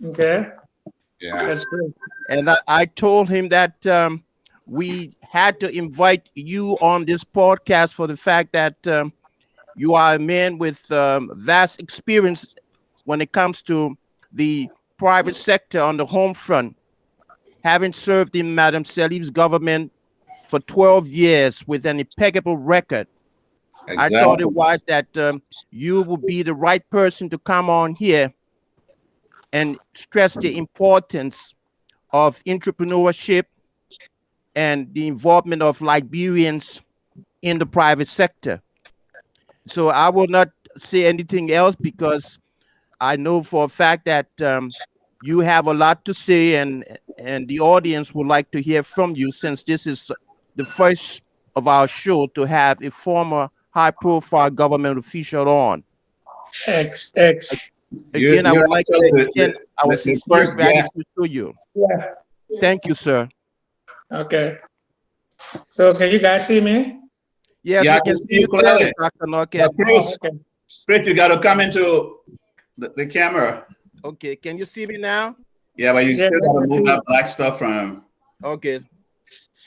Okay, Yeah. that's good. And I told him that we had to invite you on this podcast for the fact that you are a man with vast experience when it comes to the private sector on the home front, having served in Madame Salif's government for 12 years with an impeccable record. I thought it Exactly. was that you would be the right person to come on here and stress the importance of entrepreneurship and the involvement of Liberians in the private sector. So I will not say anything else because I know for a fact that you have a lot to say, and the audience would like to hear from you since this is the first of our show to have a former high-profile government official on. X. Again, I You're would like to actually extend our the sincere first guest. gratitude to you. Yeah. Thank you, sir. Okay. So can you guys see me? Yes, Yeah, I we can can see see you you clearly, clearly. Dr. Norkeh. But Oh, Chris, okay. Chris, you got to come into the camera. Okay, can you see me now? Yeah, but you Yeah, still I got to can move see. that black stuff from. Okay,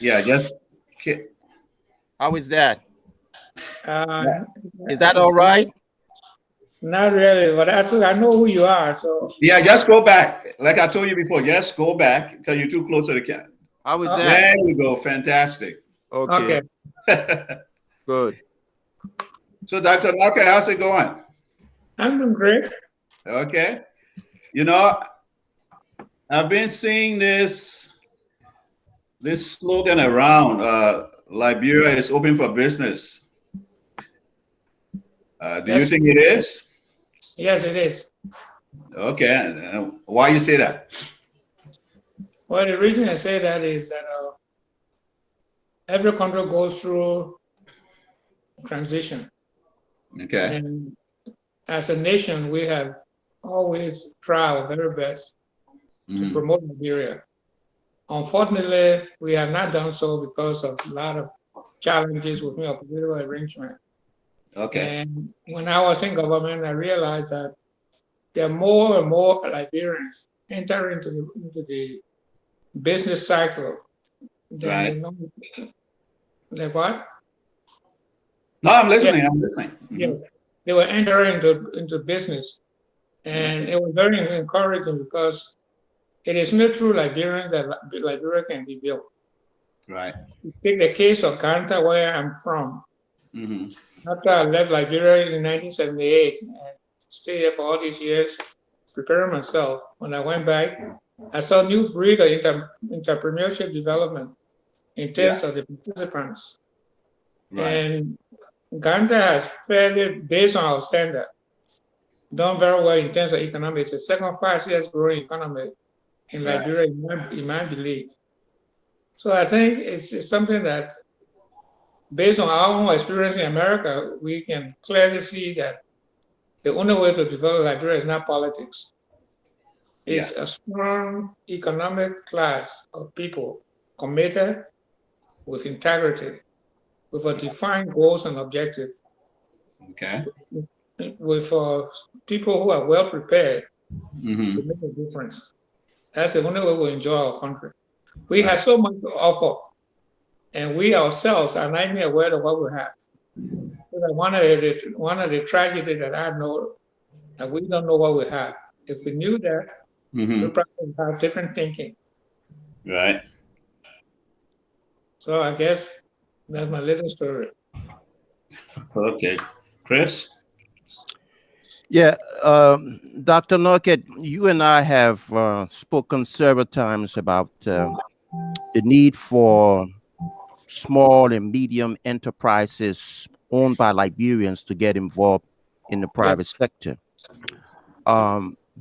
Yeah, just. how is that? Uh, Is that it's all right? not really, but I know who you are. So Yeah, just go back. Like I told you before, just go back because you're too close to the camera. How is uh, that? There you go. Fantastic. Okay, okay, good. So, Dr. Norkeh, how's it going? I'm doing great. Okay. You know, I've been seeing this slogan around. Liberia is open for business. Do you Yes, think it is? yes, it is. Okay. Why you say that? Well, the reason I say that is that every country goes through transition, Okay. and as a nation, we have always tried our very best to Mhm. promote Nigeria. Unfortunately, we have not done so because of a lot of challenges within our political arrangement. Okay. And when I was in government, I realized that there are more and more Liberians entering into the business cycle than Right. the normal. Like what? No, I'm Yeah, listening. I'm listening. Mhm. yes. They were entering into business. And it was very encouraging because it is not true Liberians that Liberia can be built. Right. Take the case of Kanta, where I'm from. Hmm. After I left Liberia in 1978 and stayed here for all these years, preparing myself, when I went back, I saw a new breed of entrepreneurship development in Yeah. terms of the participants. Right. And Uganda has fairly, based on our standard, done very well in terms of economics. It's the second fastest growing economy in Right. Liberia, in my belief. So I think it's something that, based on our own experience in America, we can clearly see that the only way to develop Liberia is not politics. Yeah. It's a strong economic class of people committed with integrity, with a defined goals and objectives, Okay. with people who are well prepared to Hmm. make a difference. That's the only way we enjoy our country. We have Right. so much to offer, and we ourselves are not even aware of what we have. Because one of the tragedies that I know, that we don't know what we have. If we knew that, we Hmm. probably would have different thinking. Right. So I guess that's my little story. Okay. Chris. Yeah, Dr. Norkett, you and I have spoken several times about the need for small and medium enterprises owned by Liberians to get involved in the private Yes. sector.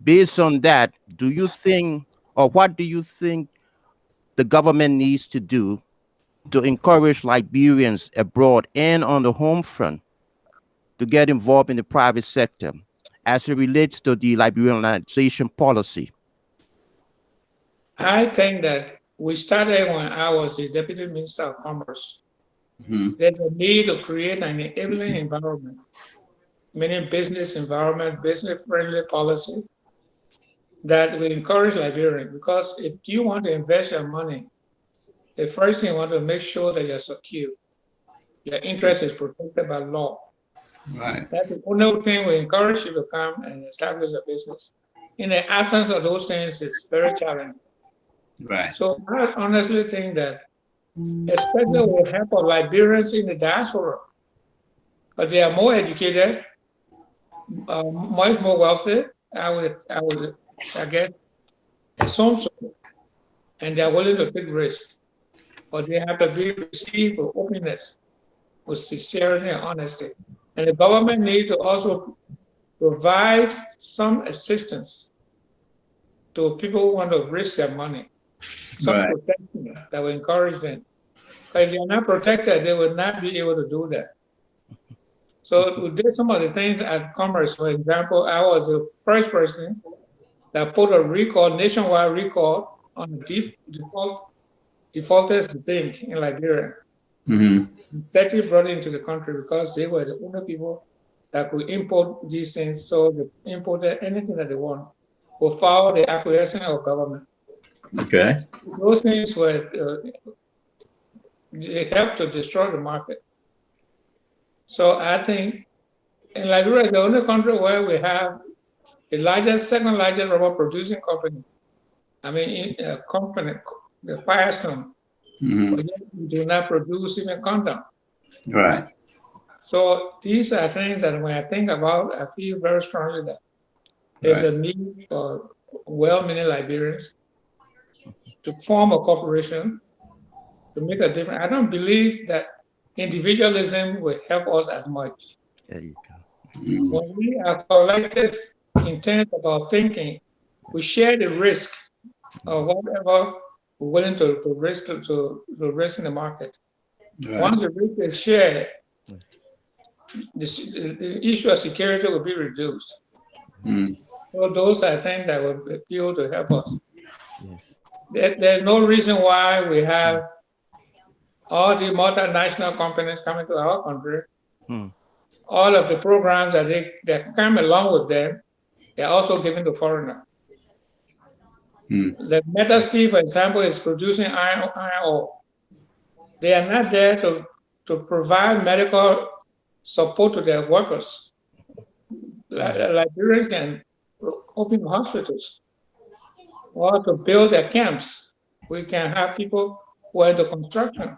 Based on that, do you think, or what do you think the government needs to do to encourage Liberians abroad and on the home front to get involved in the private sector as it relates to the liberalization policy? I think that we started when I was the Deputy Minister of Commerce. Hmm. There's a need to create an enabling environment, meaning business environment, business friendly policy that we encourage Liberians, because if you want to invest your money, the first thing you want to make sure that you're secure. Your interest is protected by law. Right. That's the only thing we encourage you to come and establish a business. In the absence of those things, it's very challenging. Right. So I honestly think that, especially with the help of Liberians in the diaspora, but they are more educated, much more wealthy. I guess, assume so, and they are willing to take risks, but they have to be received with openness, with sincerity and honesty. And the government needs to also provide some assistance to people who want to risk their money, some Right. protection that will encourage them. But if they're not protected, they will not be able to do that. So we did some of the things at Commerce. For example, I was the first person that put a recall, nationwide recall, on the defaulters thing in Liberia. Mm-hmm. SETI brought it into the country because they were the only people that could import these things. So they imported anything that they want without the acquiescence of government. Okay. Those things were they helped to destroy the market. So I think in Liberia is the only country where we have the largest, second largest rubber producing company. I mean, company, the Firestone, Mm-hmm. but yet we do not produce even condom. Right. So these are things that when I think about, I feel very strongly that there's Right. a need for well-meaning Liberians to form a corporation to make a difference. I don't believe that individualism will help us as much. There you go. Mm-hmm. When we are collective intent about thinking, we share the risk of whatever we're willing to risk to risk in the market. Right. Once the risk is shared, the issue of security will be reduced. Mm-hmm. So those are things that will be able to help us. Yes. There's no reason why we have all the multinational companies coming to our country. Hmm. All of the programs that come along with them, they're also given to foreigners. The Metal Steel, for example, is producing iron ore. They are not there to provide medical support to their workers. Liberians can open hospitals or to build their camps. We can have people who are into construction.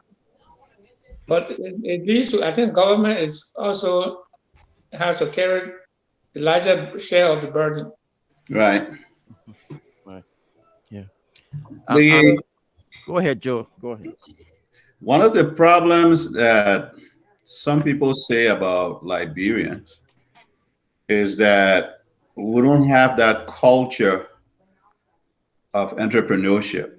But it leads to, I think government is also has to carry the larger share of the burden. Right. Right. Yeah. The Go ahead, Joe. Go ahead. one of the problems that some people say about Liberians is that we don't have that culture of entrepreneurship.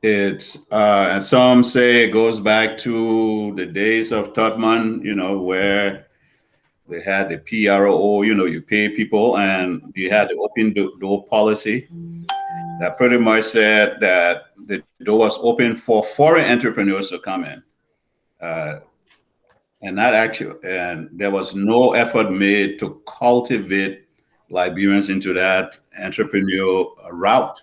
It's and some say it goes back to the days of Tubman, where they had the PRO, you pay people, and you had the open door policy that pretty much said that the door was open for foreign entrepreneurs to come in. And not actual, and there was no effort made to cultivate Liberians into that entrepreneurial route.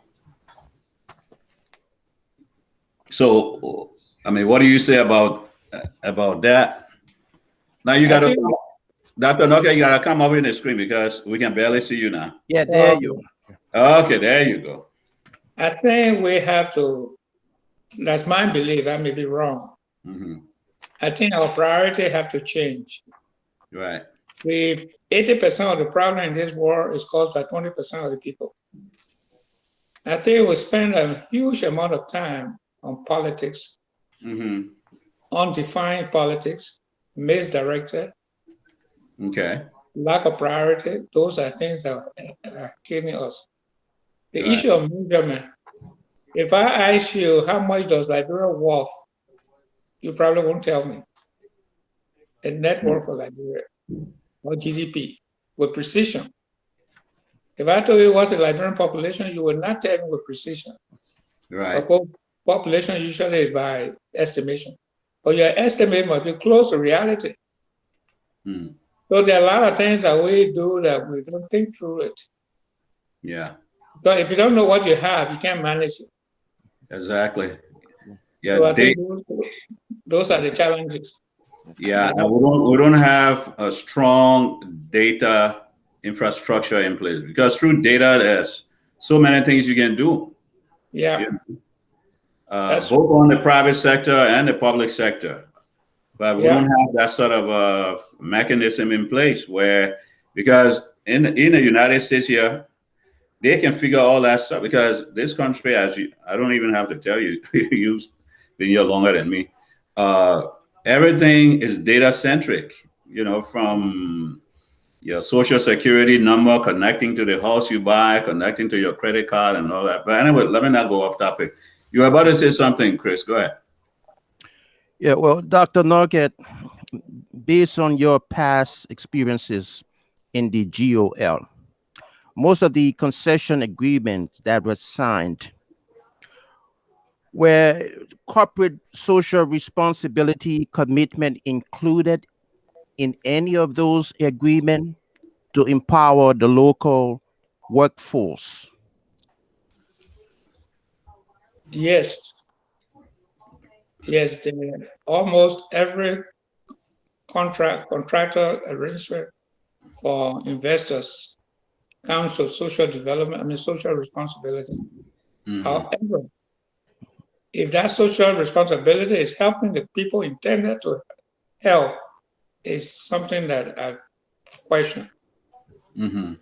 So, I mean, what do you say about that? Now you got to, Dr. Norkeh, you got to come up in the screen because we can barely see you now. Yeah, there you go. Okay, there you go. I think we have to, that's my belief, I may be wrong. Mm-hmm. I think our priority have to change. Right. 80% of the problem in this world is caused by 20% of the people. I think we spend a huge amount of time on politics, Mm-hmm. undefined politics, misdirected, Okay. lack of priority. Those are things that are killing us. The Right. issue of measurement. If I ask you how much does Liberia worth, you probably won't tell me. The net worth for Liberia or GDP with precision. If I told you what's the Liberian population, you would not tell me with precision. Right. Because population usually is by estimation. But your estimate must be close to reality. Mm. So there are a lot of things that we do that we don't think through it. Yeah. So if you don't know what you have, you can't manage it. Exactly. Yeah. So I think those are the challenges. Yeah, that and have- we don't have a strong data infrastructure in place because through data, there's so many things you can do. Yeah, You that's both on the private sector and the public sector. But we don't yeah, have that sort of mechanism in place where, because in the United States here, they can figure all that stuff because this country, I don't even have to tell you, you've been here longer than me. Uh, Everything is data centric. You know, from your social security number connecting to the house you buy, connecting to your credit card, and all that. But anyway, let me not go off topic. You were about to say something, Chris. Go ahead. Yeah, well, Dr. Norkeh, based on your past experiences in the GOL, most of the concession agreements that were signed were corporate social responsibility commitment included in any of those agreements to empower the local workforce? yes, yes. Almost every contractor arrangement for investors counts to social development. I mean, social responsibility. Hmm. However, if that social responsibility is helping the people intended to help, is something that I question. Hmm.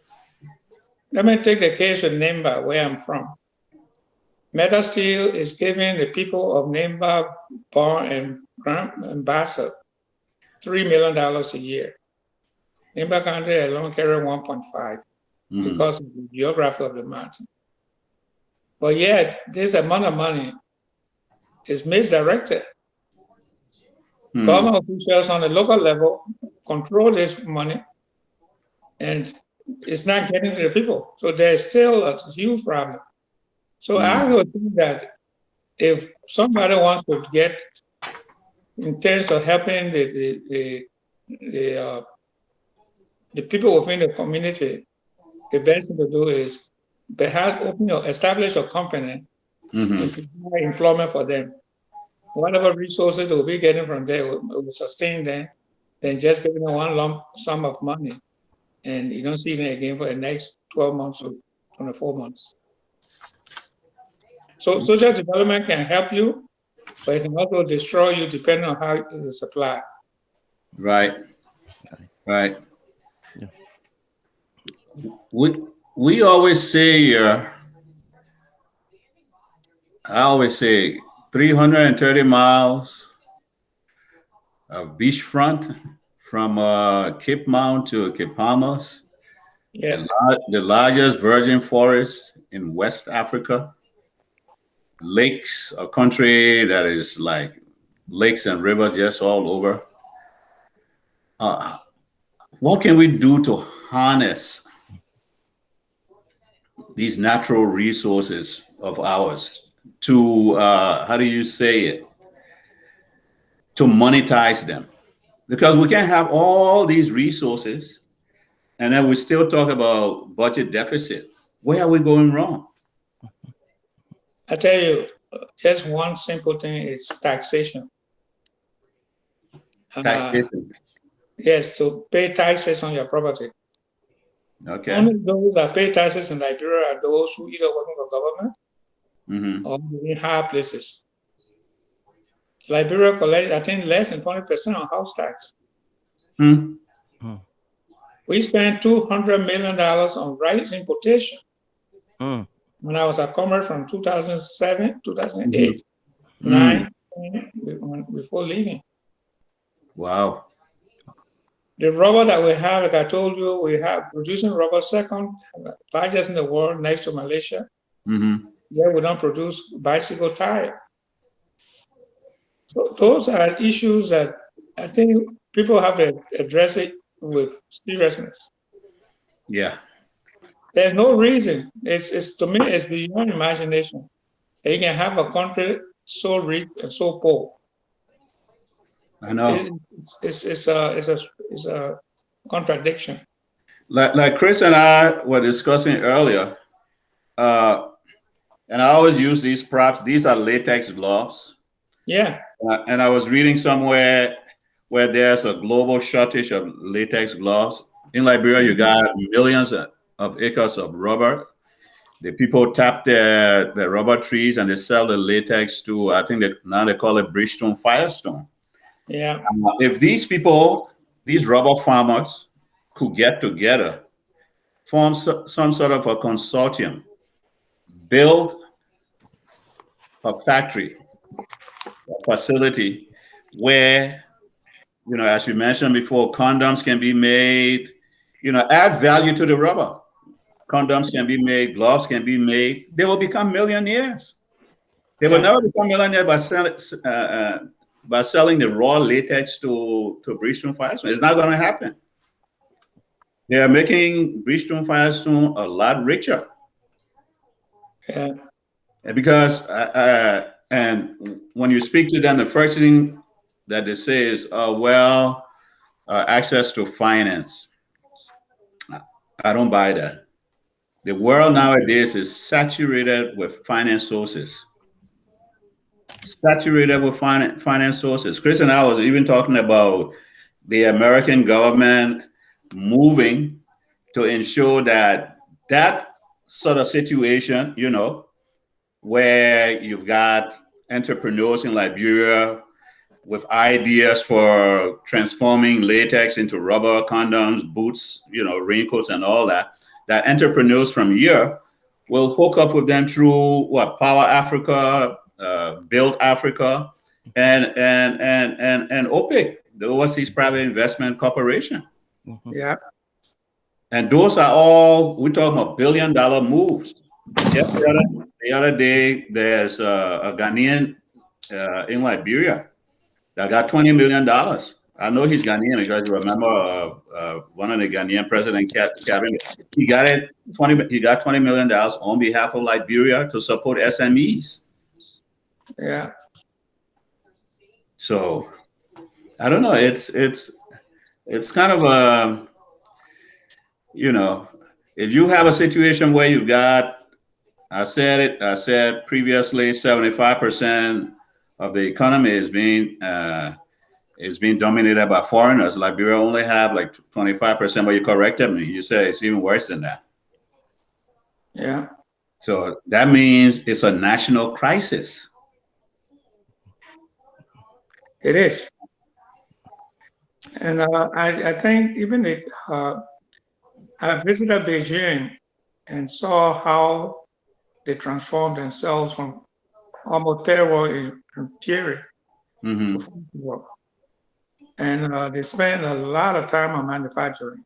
Let me take the case of Nimba, where I'm from. Meta Steel is giving the people of Nimba, Bar, and Bassett $3 million a year. Nimba County alone carry 1.5 Hmm. because of the geography of the mountain. But yet, this amount of money is misdirected. Hmm. Government officials on the local level control this money, and it's not getting to the people. So there's still a huge problem. So I would think that if somebody wants to get in terms of helping the, uh, the people within the community, the best thing to do is perhaps establish a company Hmm. and provide employment for them. Whatever resources they'll be getting from there will sustain them, than just giving them one lump sum of money and you don't see them again for the next 12 months or 24 months. So social development can help you, but it can also destroy you depending on how it is applied. Right. Right. Yeah. We we always say, I always say, 330 miles of beachfront from Cape Mount to Cape Palmas, Yeah, the largest virgin forest in West Africa, lakes, a country that is like lakes and rivers just all over. Uh, what can we do to harness these natural resources of ours to, how do you say it, to monetize them? Because we can't have all these resources and then we still talk about budget deficit. Where are we going wrong? I tell you, just one simple thing is taxation. Uh, Taxation. yes, to pay taxes on your property. Okay. Only those that pay taxes in Liberia are those who either working for government Mm-hmm. or in high places. Liberia collects, I think, less than 20% on house tax. Hmm. Mm, We spent $200 million on rice importation mm, when I was a commerce from 2007, 2008, Mm-hmm. Mm. 9, before leaving. Wow. The rubber that we have, like I told you, we have producing rubber second largest in the world next to Malaysia. Mm-hmm. Yet we don't produce bicycle tire. So those are issues that I think people have to address it with seriousness. Yeah, There's no reason. It's to me, it's beyond imagination. You can have a country so rich and so poor. I know. It's a contradiction. Like Chris and I were discussing earlier, uh, and I always use these props. These are latex gloves. Yeah. And I was reading somewhere where there's a global shortage of latex gloves. In Liberia, you got millions of acres of rubber. The people tap their rubber trees and they sell the latex to, I think now they call it Bridgestone Firestone. Yeah. If these people, these rubber farmers, could get together, form some sort of a consortium, build a factory, a facility where, as you mentioned before, condoms can be made, add value to the rubber. Condoms can be made, gloves can be made. They will become millionaires. They will Yeah. never become millionaires by selling the raw latex to Bridgestone Firestone. It's not going to happen. They are making Bridgestone Firestone a lot richer. Yeah. Because and when you speak to them, the first thing that they say is, access to finance. I don't buy that. The world nowadays is saturated with finance sources. Saturated with finance sources. Chris and I was even talking about the American government moving to ensure that that sort of situation, where you've got entrepreneurs in Liberia with ideas for transforming latex into rubber condoms, boots, raincoats and all that, that entrepreneurs from here will hook up with them through Power Africa, Build Africa, and OPIC, the Overseas Private Investment Corporation. Yeah. And those are all, we're talking about $billion moves. Just the other day, there's a Ghanaian in Liberia that got $20 million. I know he's Ghanaian because you remember one of the Ghanaian president cabinet. He got $20 million on behalf of Liberia to support SMEs. Yeah. So I don't know. It's kind of a, if you have a situation where you've got, I said previously, 75% of the economy is being dominated by foreigners. Liberia only have like 25%, but you corrected me. You said it's even worse than that. Yeah. So that means it's a national crisis. It is. And I think even I visited Beijing and saw how they transformed themselves from almost terror in theory Mm-hmm. to work. And they spend a lot of time on manufacturing.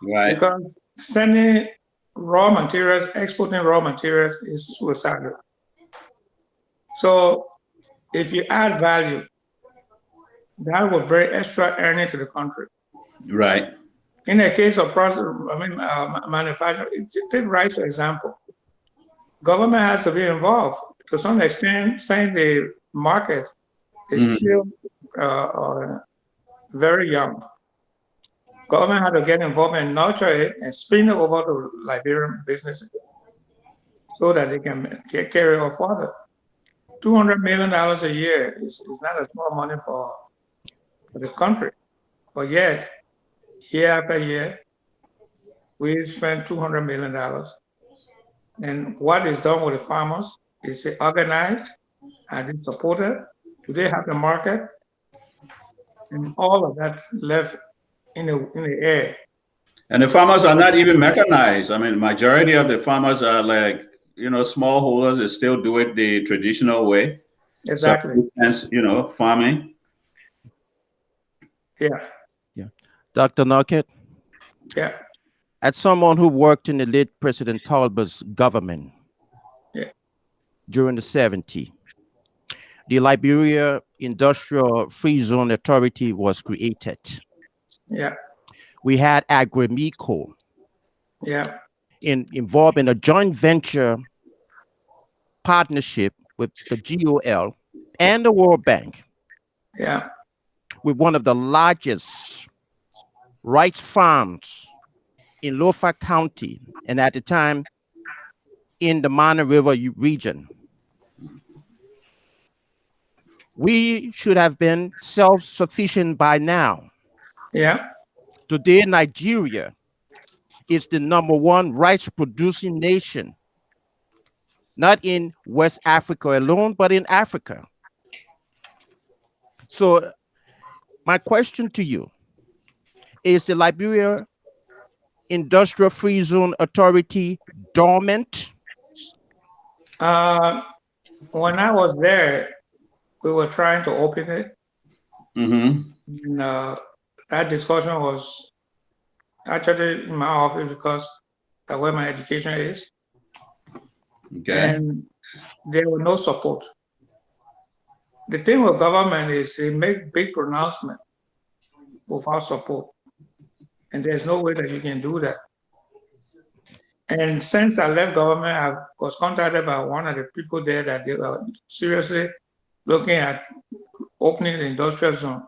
Right. Because sending raw materials, exporting raw materials is suicidal. So if you add value, that will bring extra earning to the country. Right. In the case of manufacturing, take rice for example. Government has to be involved to some extent. Saying the market is still very young. Government had to get involved and nurture it and spin it over to Liberian businesses so that they can carry on further. $200 million a year is not a small money for the country. But yet, year after year, we spend $200 million. And what is done with the farmers is organized and it's supported. Do they have the market? And all of that left in the air. And the farmers are not even mechanized. I mean, majority of the farmers are like, smallholders. They still do it the traditional way. Exactly. Farming. Yeah. Yeah. Dr. Norkeh, Yeah. as someone who worked in the late President Talbot's government during the 70s, the Liberia Industrial Free Zone Authority was created. Yeah. We had Agremico Yeah. involved in a joint venture partnership with the GOL and the World Bank. Yeah. With one of the largest rice farms in Lofa County, and at the time, in the Mana River region. We should have been self-sufficient by now. Yeah. Today, Nigeria is the #1 rice-producing nation, not in West Africa alone, but in Africa. So my question to you is, the Liberia Industrial Free Zone Authority dormant? When I was there, we were trying to open it. Mm-hmm. And, that discussion was actually in my office because that's where my education is. Okay. And there was no support. The thing with government is they make big pronouncement without support. And there's no way that you can do that. And since I left government, I was contacted by one of the people there that they were seriously looking at opening the industrial zone.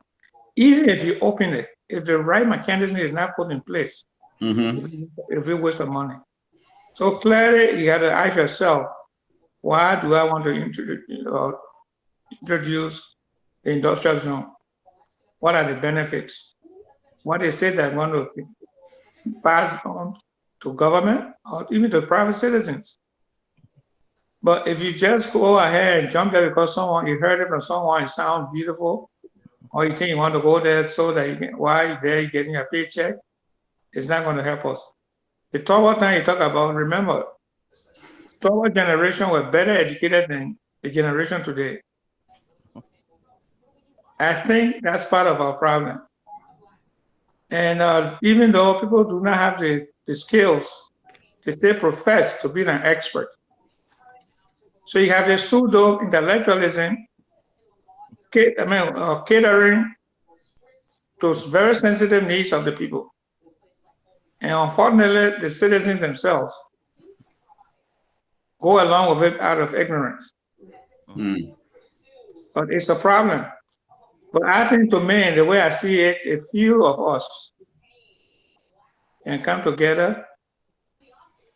Even if you open it, if the right mechanism is not put in place, Mm-hmm. it'll be a waste of money. So clearly, you have to ask yourself, why do I want to introduce the industrial zone? What are the benefits? What they say that want to pass on to government or even to private citizens. But if you just go ahead and jump there because you heard it from someone, it sounds beautiful, or you think you want to go there so that while you're there, you're getting a paycheck, it's not going to help us. The Tower time you talk about, remember, Tower generation were better educated than the generation today. I think that's part of our problem. And even though people do not have the skills, they still profess to be an expert. So you have the pseudo intellectualism, catering to very sensitive needs of the people. And unfortunately, the citizens themselves go along with it out of ignorance. Mm. But it's a problem. But I think, to me, the way I see it, a few of us can come together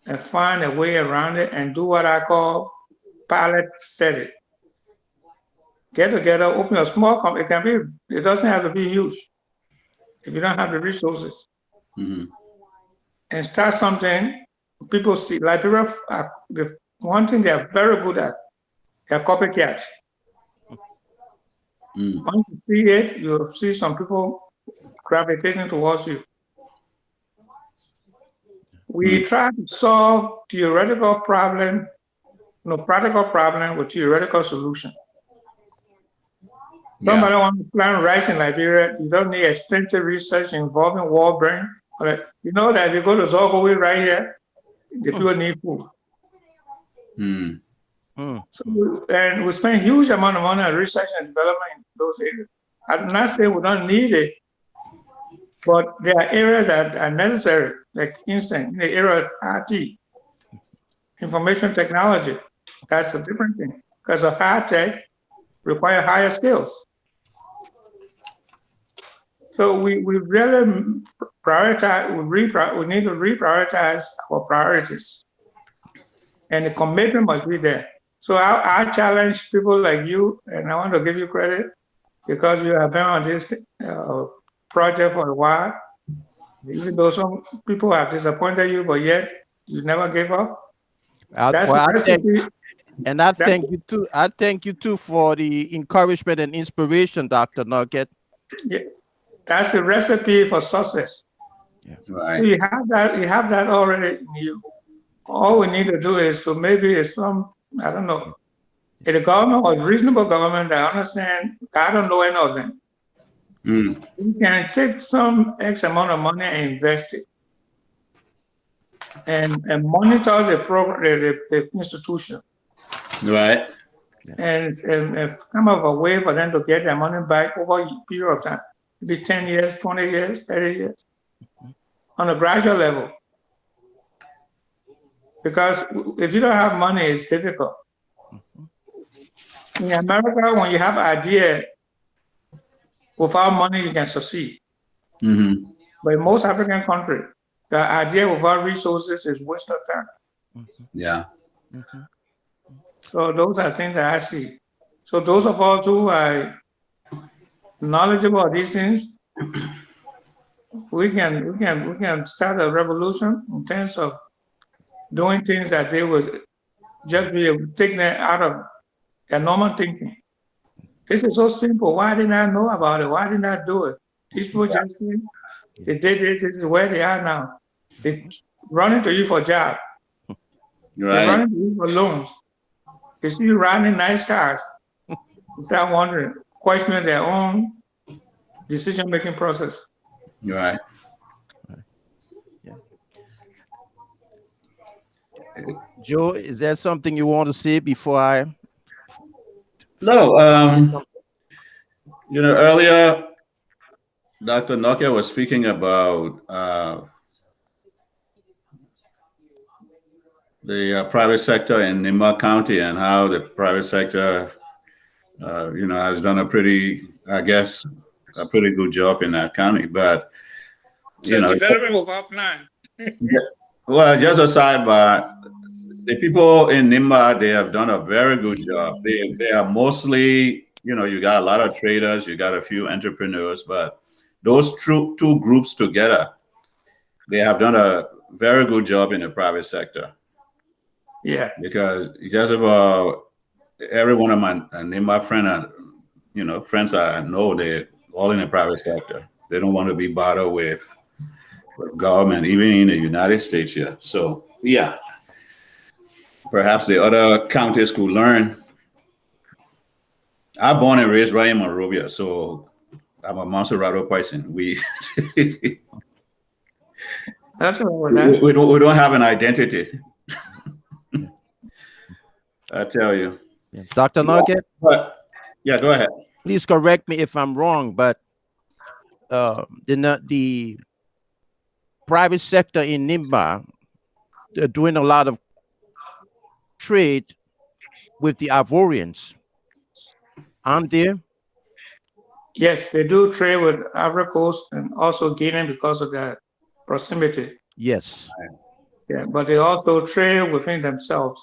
and find a way around it and do what I call pilot study. Get together, open a small company. It doesn't have to be huge if you don't have the resources. Mm-hmm. And start something. People see, like people, the one thing they are very good at, they're copycats. Mm. Once you see it, you'll see some people gravitating towards you. We try to solve theoretical problem, practical problem with theoretical solution. Somebody wants to plant rice in Liberia, you don't need extensive research involving wall brain. But you know that if you go to Zogowe right here, the people need food. Mm. So, and we spend huge amount of money on research and development in those areas. I'm not saying we don't need it, but there are areas that are necessary, like instant in the area of IT, information technology. That's a different thing because of high tech require higher skills. So we really prioritize, we need to reprioritize our priorities. And the commitment must be there. So I challenge people like you, and I want to give you credit because you have been on this project for a while. Even though some people have disappointed you, but yet you never gave up. That's the recipe. And I thank you too. I thank you too for the encouragement and inspiration, Dr. Norkeh. Yeah, that's the recipe for success. Yeah. Right. So you have that already in you. All we need to do is to maybe I don't know, if the government was reasonable government, I understand, I don't know any of them. Mm. You can take some X amount of money and invest it. And monitor the program, the institution. Right. And come up with a way for them to get their money back over a period of time. Maybe 10 years, 20 years, 30 years. On a gradual level. Because if you don't have money, it's difficult. In America, when you have an idea, without money, you can succeed. Mm-hmm. But in most African countries, the idea without resources is waste of time. Yeah. Mhm. So those are things that I see. So those of us who are knowledgeable of these things, we can start a revolution in terms of doing things that they would just be able to take them out of their normal thinking. This is so simple. Why didn't I know about it? Why didn't I do it? These people just came, they did this, this is where they are now. They run into you for a job. They Right. run into you for loans. They see you riding nice cars. They start wondering, questioning their own decision-making process. Right. Yeah. Joe, is there something you want to say before I No, earlier Dr. Norkeh was speaking about the private sector in Nimba County and how the private sector, has done a pretty, I guess, a pretty good job in that county. But, It's a development without plan. well, just aside, but the people in Nimba, they have done a very good job. They are mostly, you got a lot of traders, you got a few entrepreneurs, but those two groups together, they have done a very good job in the private sector. Yeah. Because just about every one of my Nimba friends I know, they're all in the private sector. They don't want to be bothered with government, even in the United States here. So yeah, perhaps the other counties could learn. I'm born and raised right in Monrovia, so I'm a Monserrato person. We That's all with that. we don't have an identity. I tell you. Yeah. Dr. Nugget, But yeah, go ahead. please correct me if I'm wrong, but the private sector in Nimba, they're doing a lot of trade with the Ivorians, aren't there? Yes, they do trade with Ivory Coast and also Guinea because of their proximity. Yes. Yeah, but they also trade within themselves.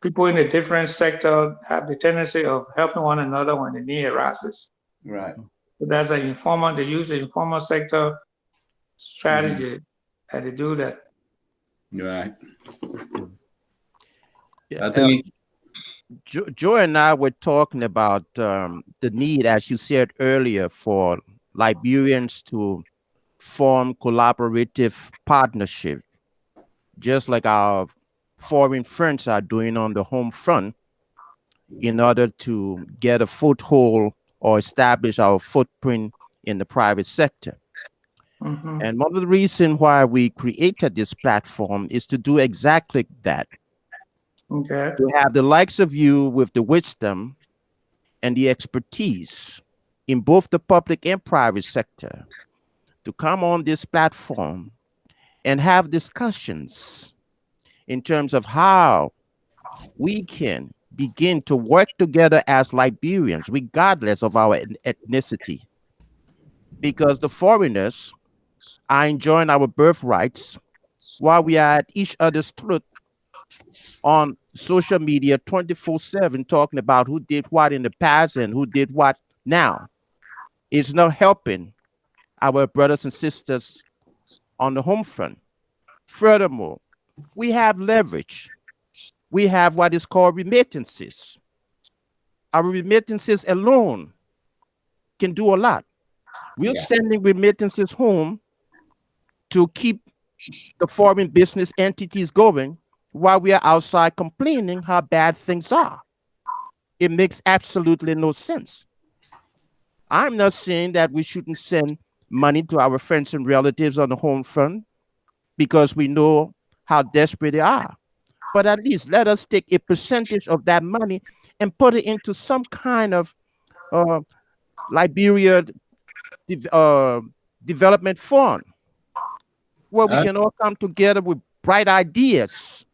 People in a different sector have the tendency of helping one another when the need arises. Right. So that's an informal, they use the informal sector strategy that they do that. Right. Yeah. I think Joe and I were talking about the need, as you said earlier, for Liberians to form collaborative partnership, just like our foreign friends are doing on the home front, in order to get a foothold or establish our footprint in the private sector. Mhm. And one of the reasons why we created this platform is to do exactly that, Okay. to have the likes of you with the wisdom and the expertise in both the public and private sector to come on this platform and have discussions in terms of how we can begin to work together as Liberians, regardless of our ethnicity. Because the foreigners are enjoying our birthrights while we are at each other's throat on social media 24/7 talking about who did what in the past and who did what now. It's not helping our brothers and sisters on the home front. Furthermore, we have leverage. We have what is called remittances. Our remittances alone can do a lot. We're sending remittances home to keep the foreign business entities going while we are outside complaining how bad things are. It makes absolutely no sense. I'm not saying that we shouldn't send money to our friends and relatives on the home front because we know how desperate they are. But at least let us take a percentage of that money and put it into some kind of Liberia development fund where we can all come together with bright ideas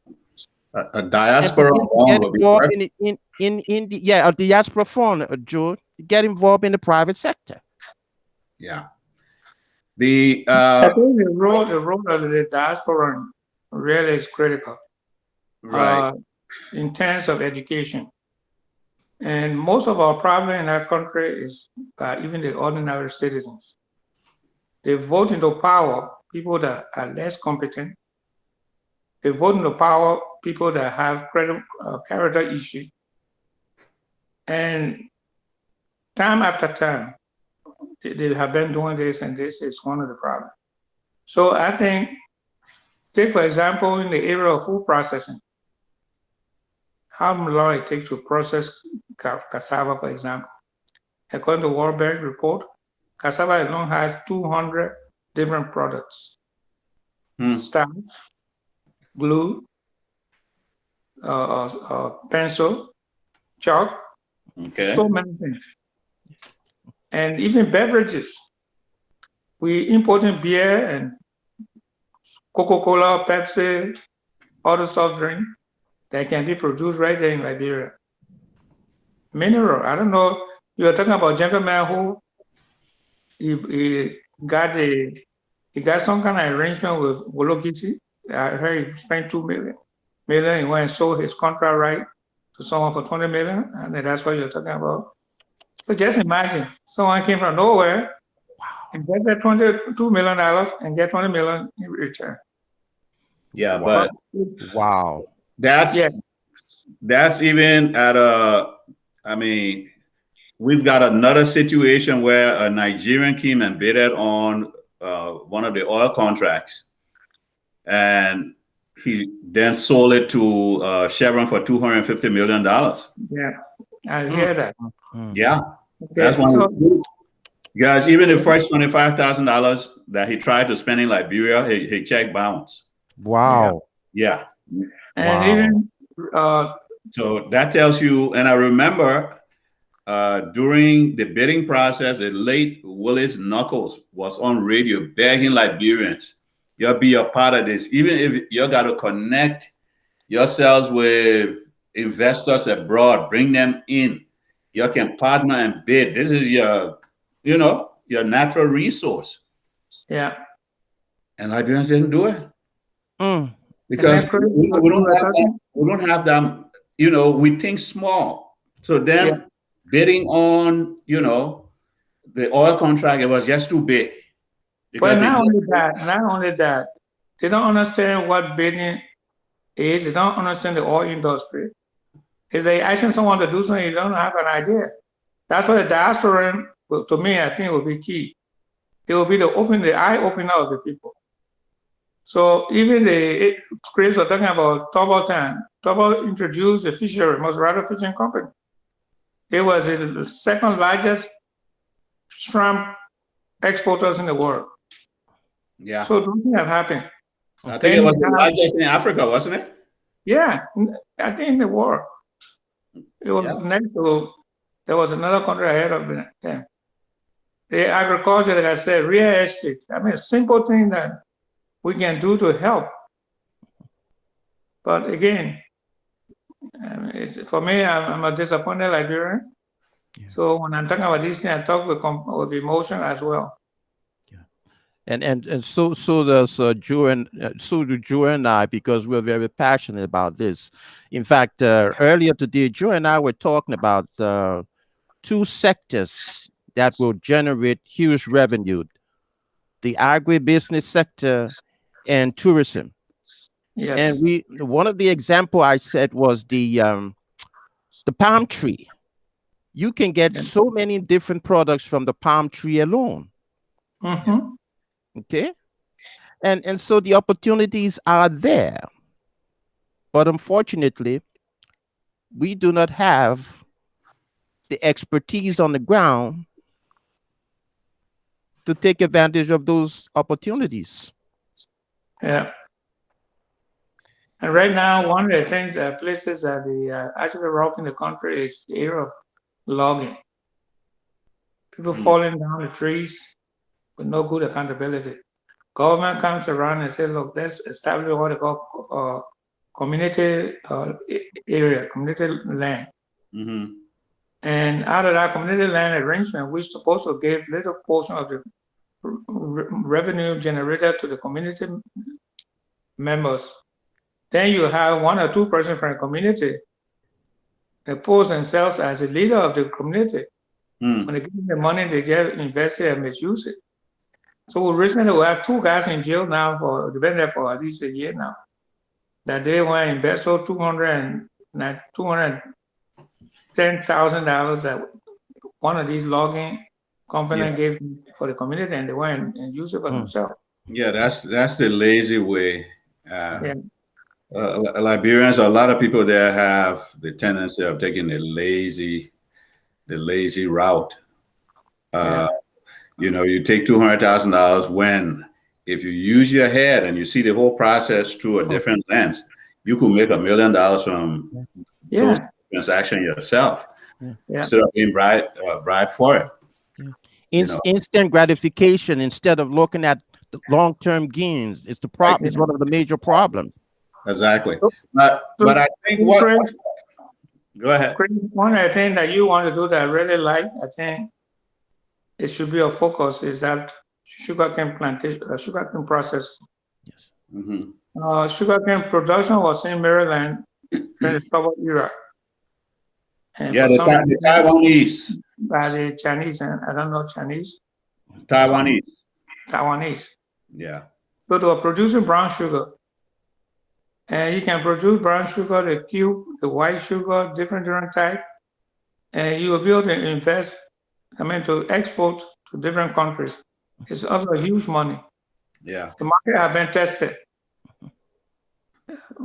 a and diaspora begin to fund get would be involved perfect. in the a diaspora fund, Joe, get involved in the private sector. Yeah. The I think the role of the diaspora really is critical. Right. in terms of education. And most of our problem in our country is by even the ordinary citizens. They vote into power people that are less competent. They vote into power people that have character issue. And time after time, they have been doing this, and this is one of the problems. So I think, take for example, in the area of food processing, how long it takes to process cassava, for example. According to World Bank report, cassava alone has 200 different products. Starch, glue, pencil, chalk, Okay. so many things. And even beverages. We importing beer and Coca-Cola, Pepsi, other soft drink that can be produced right there in Liberia. Mineral, I don't know, you're talking about a gentleman who he got some kind of arrangement with Wologisi. I heard he spent 2 million. He went and sold his contract right to someone for 20 million, and that's what you're talking about. So just imagine someone came from nowhere and gets that $22 million and get 20 million in return. Yeah, but Wow. that's even at I mean, we've got another situation where a Nigerian came and bidded on one of the oil contracts, and he then sold it to Chevron for $250 million. Yeah, I hear that. Yeah, Okay, that's one. so, Guys, even the first $25,000 that he tried to spend in Liberia, he check bounce. Wow. Yeah. and Wow. even So that tells you, and I remember during the bidding process, the late Willis Knuckles was on radio begging Liberians, you'll be a part of this. Even if you got to connect yourselves with investors abroad, bring them in. You can partner and bid. This is your, your natural resource. yeah, And Liberians didn't do it. Because and then we don't have them, we think small. So then bidding on, the oil contract, it was just too big. But not only that, they don't understand what bidding is. They don't understand the oil industry. It's like asking someone to do something you don't have an idea. That's why the diaspora, to me, I think will be key. It will be the eye opener of the people. So even Chris was talking about Turbo Time. Turbo introduced a fishery, Maserati Fishing Company. It was the second largest shrimp exporters in the world. Yeah. So those things have happened. I think it was the largest in Africa, wasn't it? Yeah, I think in the world. It was next to, there was another country ahead of them. The agriculture, like I said, real estate. I mean, a simple thing that we can do to help. But again, for me, I'm a disappointed Liberian. Yeah. So when I'm talking about this thing, I talk with emotion as well. Yeah. And so does Joe and I, because we're very passionate about this. In fact, earlier today, Joe and I were talking about two sectors that will generate huge revenue: the agribusiness sector and tourism. Yes. And one of the example I said was the palm tree. You can get so many different products from the palm tree alone. Mm-hmm. Okay. And so the opportunities are there. But unfortunately, we do not have the expertise on the ground to take advantage of those opportunities. Yeah. And right now, one of the things places that the actually rock in the country is the area of logging. People falling down the trees with no good accountability. Government comes around and says, look, let's establish what they call community area, community land. Mm-hmm. And out of that community land arrangement, we're supposed to give little portion of the revenue generated to the community members Then you have 1 or 2 persons from the community that pose themselves as the leader of the community. When they give them the money, they get invested and misuse it. So recently we have 2 guys in jail now for they've been there for at least a year now. That they went and invested $210,000 that one of these logging companies gave for the community, and they went and used it for themselves. Yeah, that's the lazy way. Yeah. Liberians, a lot of people there have the tendency of taking the lazy route. You know, you take $200,000 when, if you use your head and you see the whole process through a different lens, you could make $1 million from those transactions yourself instead of being bribed for it. Instant gratification instead of looking at the long-term gains is the problem. It's one of the major problems. Exactly. But I think Chris, go ahead. Chris, one of the things that you want to do that I really like, I think it should be a focus, is that sugarcane plantation, sugarcane process. Yes. Sugarcane production was in Maryland during the Soviet era. And yeah, the Taiwanese. By the Chinese, and I don't know Chinese. Taiwanese. Yeah. So they were producing brown sugar. And you can produce brown sugar, the cube, the white sugar, different type. And you will be able to invest, to export to different countries. It's also a huge money. Yeah. The market has been tested.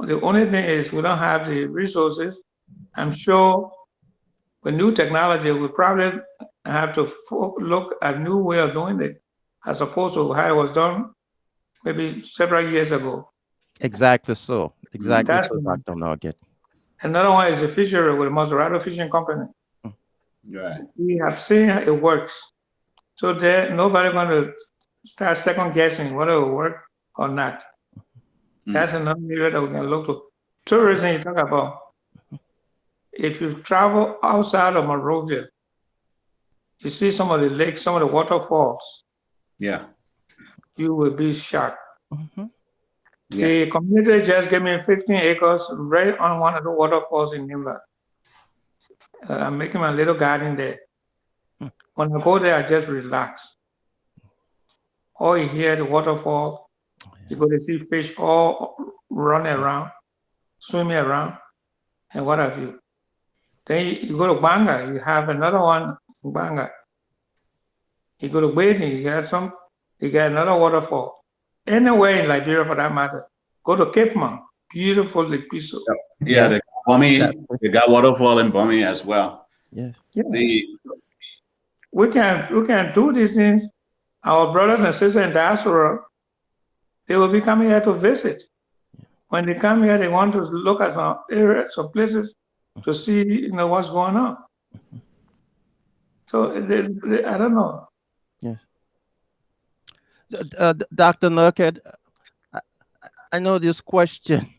The only thing is we don't have the resources. I'm sure with new technology, we probably have to look at new way of doing it, as opposed to how it was done maybe several years ago. Exactly so. Exactly so, Dr. Norkeh. Another one is the fishery with the Maserati Fishing Company. Right. We have seen it works. So there, nobody going to start second guessing whether it will work or not. That's another area that we can look to. Tourism you talk about. If you travel outside of Monrovia, you see some of the lakes, some of the waterfalls. Yeah. You will be shocked. The community just gave me 15 acres right on one of the waterfalls in Nimba. I'm making my little garden there. When I go there, I just relax. All you hear the waterfall, you go to see fish all running around, swimming around, and what have you. Then you go to Banga, you have another one in Banga. You go to Wading, you got another waterfall. Anywhere in Liberia for that matter. Go to Cape Mount, beautiful Lake Piso. Yeah, they got waterfall in Bummy as well. Yes. We can do these things. Our brothers and sisters in diaspora, they will be coming here to visit. When they come here, they want to look at some areas, some places to see, what's going on. So I don't know. Yes. Dr. Norkeh, I know this question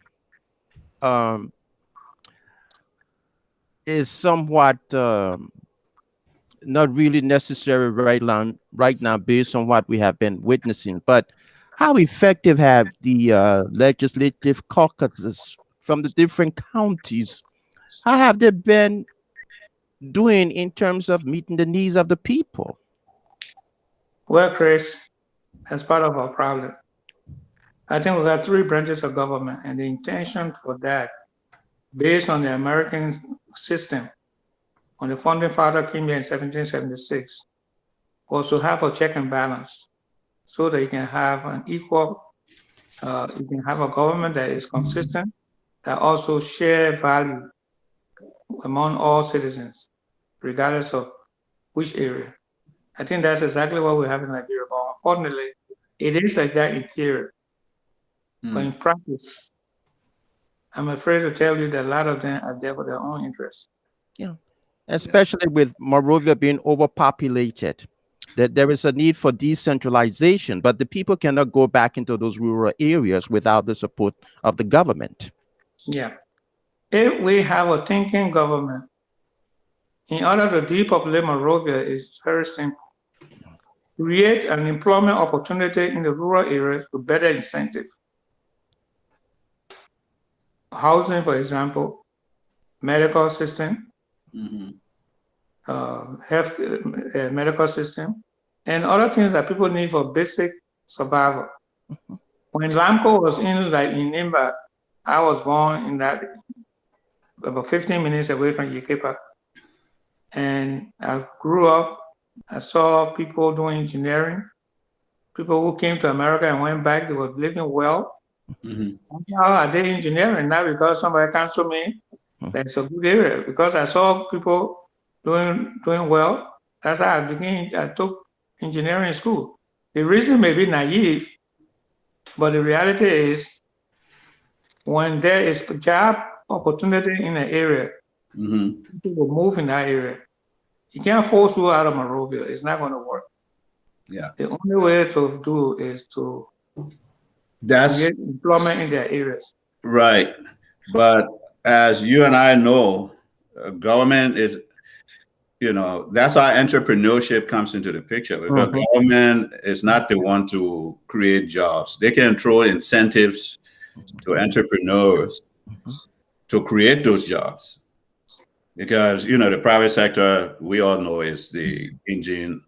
is somewhat not really necessary right now based on what we have been witnessing, but how effective have the legislative caucuses from the different counties, how have they been doing in terms of meeting the needs of the people? Well, Chris, that's part of our problem. I think we have 3 branches of government, and the intention for that, based on the American system, when the founding father came here in 1776, was to have a check and balance so that you can have an equal, you can have a government that is consistent, that also share value among all citizens, regardless of which area. I think that's exactly what we have in Liberia. But unfortunately, it is like that in theory. But in practice, I'm afraid to tell you that a lot of them are there for their own interests. Yeah, especially with Monrovia being overpopulated, that there is a need for decentralization, but the people cannot go back into those rural areas without the support of the government. Yeah. If we have a thinking government, in order to depopulate Monrovia, it's very simple. Create an employment opportunity in the rural areas with better incentive. housing, for example, medical system, Mhm. health, medical system, and other things that people need for basic survival. When Lamco was in Nimba, I was born in that about 15 minutes away from Yekepa. And I grew up, I saw people doing engineering, people who came to America and went back, they were living well. Mhm. How are they engineering? Not because somebody counseled me, that's a good area. Because I saw people doing well, that's how I took engineering school. The reason may be naive, but the reality is when there is a job opportunity in an area, Mhm. people will move in that area. You can't force you out of Monrovia. It's not going to work. Yeah. The only way to do is to That's create employment in their areas. right. But as you and I know, government is, that's how entrepreneurship comes into the picture, because Mhm. government is not the one to create jobs. They can throw incentives to entrepreneurs to create those jobs, because the private sector, we all know, is the engine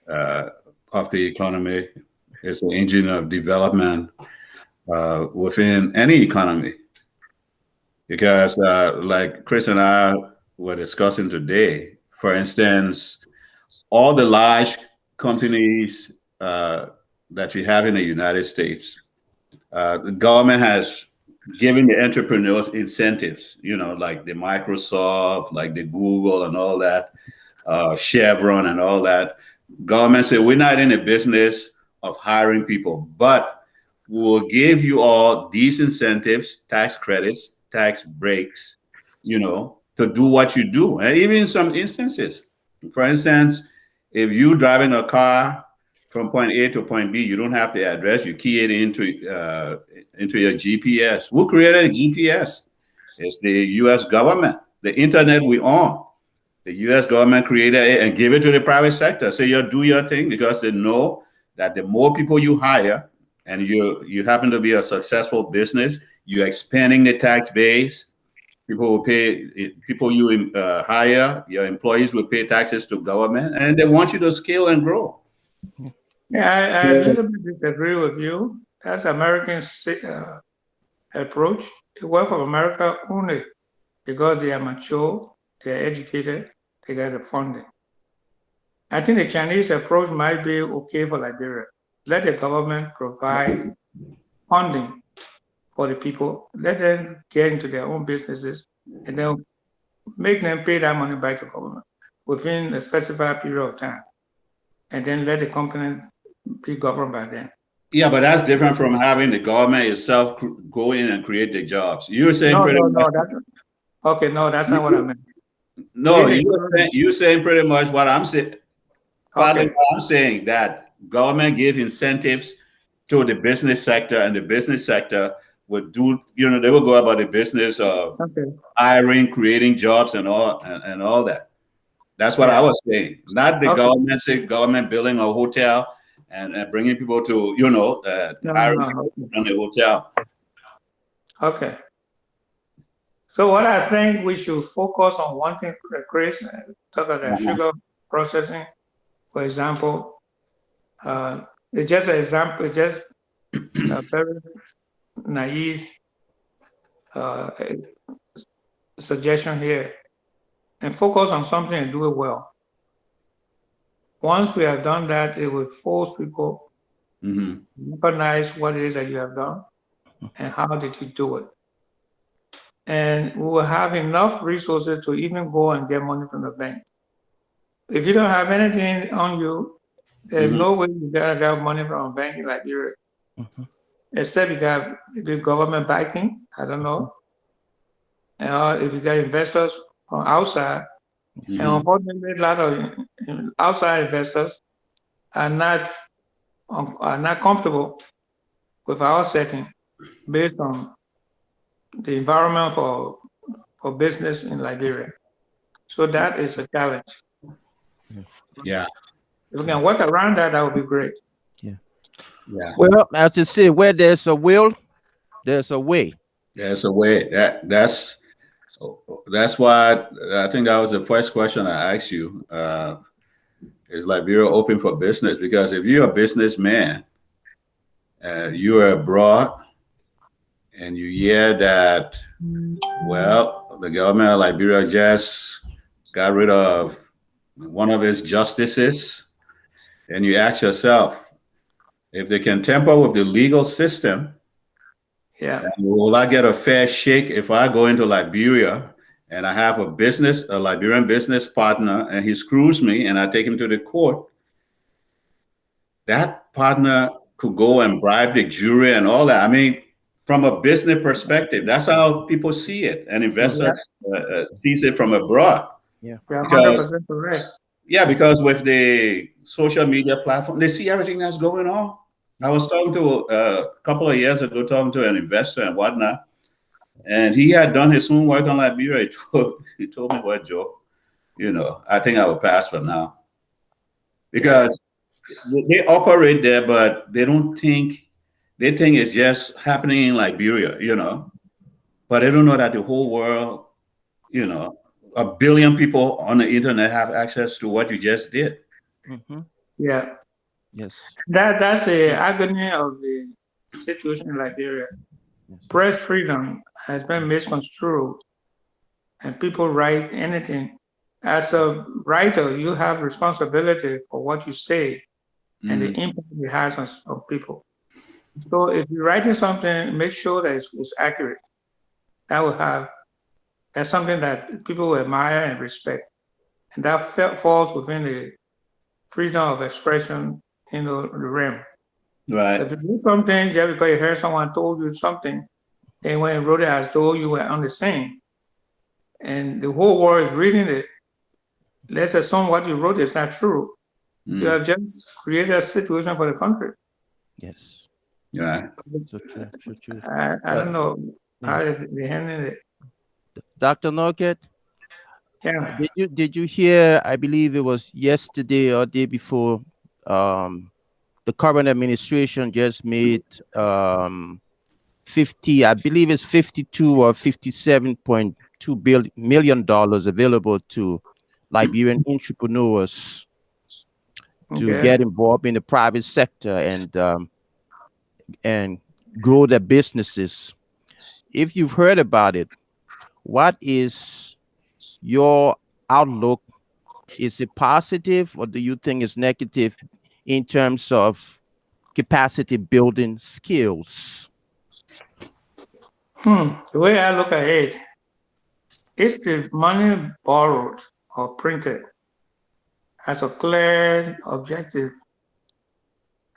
uh, of the economy. It's the engine of development within any economy. Because like Chris and I were discussing today, for instance, all the large companies that you have in the United States, the government has given the entrepreneurs incentives, like the Microsoft, like the Google and all that, Chevron and all that. Government said, we're not in the business of hiring people, but we'll give you all these incentives, tax credits, tax breaks, to do what you do. And even in some instances, for instance, if you're driving a car from point A to point B, you don't have the address. You key it into your GPS. Who created GPS? It's the U.S. government. The internet we own. The U.S. government created it and gave it to the private sector. So you do your thing, because they know that the more people you hire, and you happen to be a successful business, you're expanding the tax base. People will pay. People you hire, your employees will pay taxes to government, and they want you to scale and grow. Yeah, I a little bit disagree with you. That's American approach. It works for America only because they are mature, they are educated, they got the funding. I think the Chinese approach might be okay for Liberia. Let the government provide funding for the people. Let them get into their own businesses and then make them pay that money back to government within a specified period of time. And then let the company be governed by them. Yeah, but that's different from having the government itself go in and create the jobs. You're saying No, pretty no, much. no. That's not what I meant. No, Leave the you're saying pretty much what I'm saying. Partly Okay. what I'm saying, that government give incentives to the business sector, and the business sector would do, they will go about the business of Okay. hiring, creating jobs, and all that. That's what I Yeah. was saying. Not the Okay. government building a hotel and bringing people to, No, hiring no. people Okay. to run the hotel. Okay. So what I think we should focus on one thing, Chris, talk about Uh-huh. sugar processing, for example. It's just an example. It's just a very naive uh, suggestion here, and focus on something and do it well. Once we have done that, it will force people Hmm. to recognize what it is that you have done and how did you do it. And we will have enough resources to even go and get money from the bank. If you don't have anything on you, there's Hmm. no way you gotta get money from a bank in Liberia, except you got the government backing. I don't know. If you got investors from outside, and Hmm. unfortunately, a lot of outside investors are not comfortable with our setting based on the environment for business in Liberia. So that is a challenge. Yeah. If we can work around that, that would be great. Yeah. Yeah. Well, as you say, where there's a will, there's a way. There's a way that's why I think that was the first question I asked you. Is Liberia open for business? Because if you're a businessman, you are abroad, and you hear that, well, the government of Liberia just got rid of one of its justices, and you ask yourself, if they can tamper with the legal system, Yeah. will I get a fair shake if I go into Liberia and I have a Liberian business partner, and he screws me and I take him to the court? That partner could go and bribe the jury and all that. I mean, from a business perspective, that's how people see it, and Yeah. investors sees it from abroad. Yeah. You're Because 100% correct. yeah, because with the social media platform, they see everything that's going on. I was talking to a couple of years ago, talking to an investor and whatnot, and he had done his homework on Liberia. He told me, "What, Joe? I think I will pass for now Yeah. because they operate there, but they don't think they think it's just happening in Liberia, but they don't know that the whole world, you know, a billion people on the internet have access to what you just did." Mm-hmm. Yeah. Yes. That's the agony of the situation in Liberia. Yes. Press freedom has been misconstrued, and people write anything. As a writer, you have responsibility for what you say and the Mm, impact it has on people. So if you're writing something, make sure that it's accurate. That will have that's something that people will admire and respect, and that falls within the freedom of expression in the realm. If right. you do something just because you heard someone told you something, and when you wrote it as though you were on the same, and the whole world is reading it, let's assume what you wrote is not true. You Mm, have just created a situation for the country. Yes. right. So true. So true. I don't know Yeah. how they handling it. Dr. Norkeh, Yeah. did you hear? I believe it was yesterday or day before. Um, the current administration just made 50. I believe it's 52 or 57.2 million dollars available to Liberian entrepreneurs to Okay. get involved in the private sector and grow their businesses. If you've heard about it, what is your outlook? Is it positive or do you think it's negative in terms of capacity building skills? The way I look at it, if the money borrowed or printed has a clear objective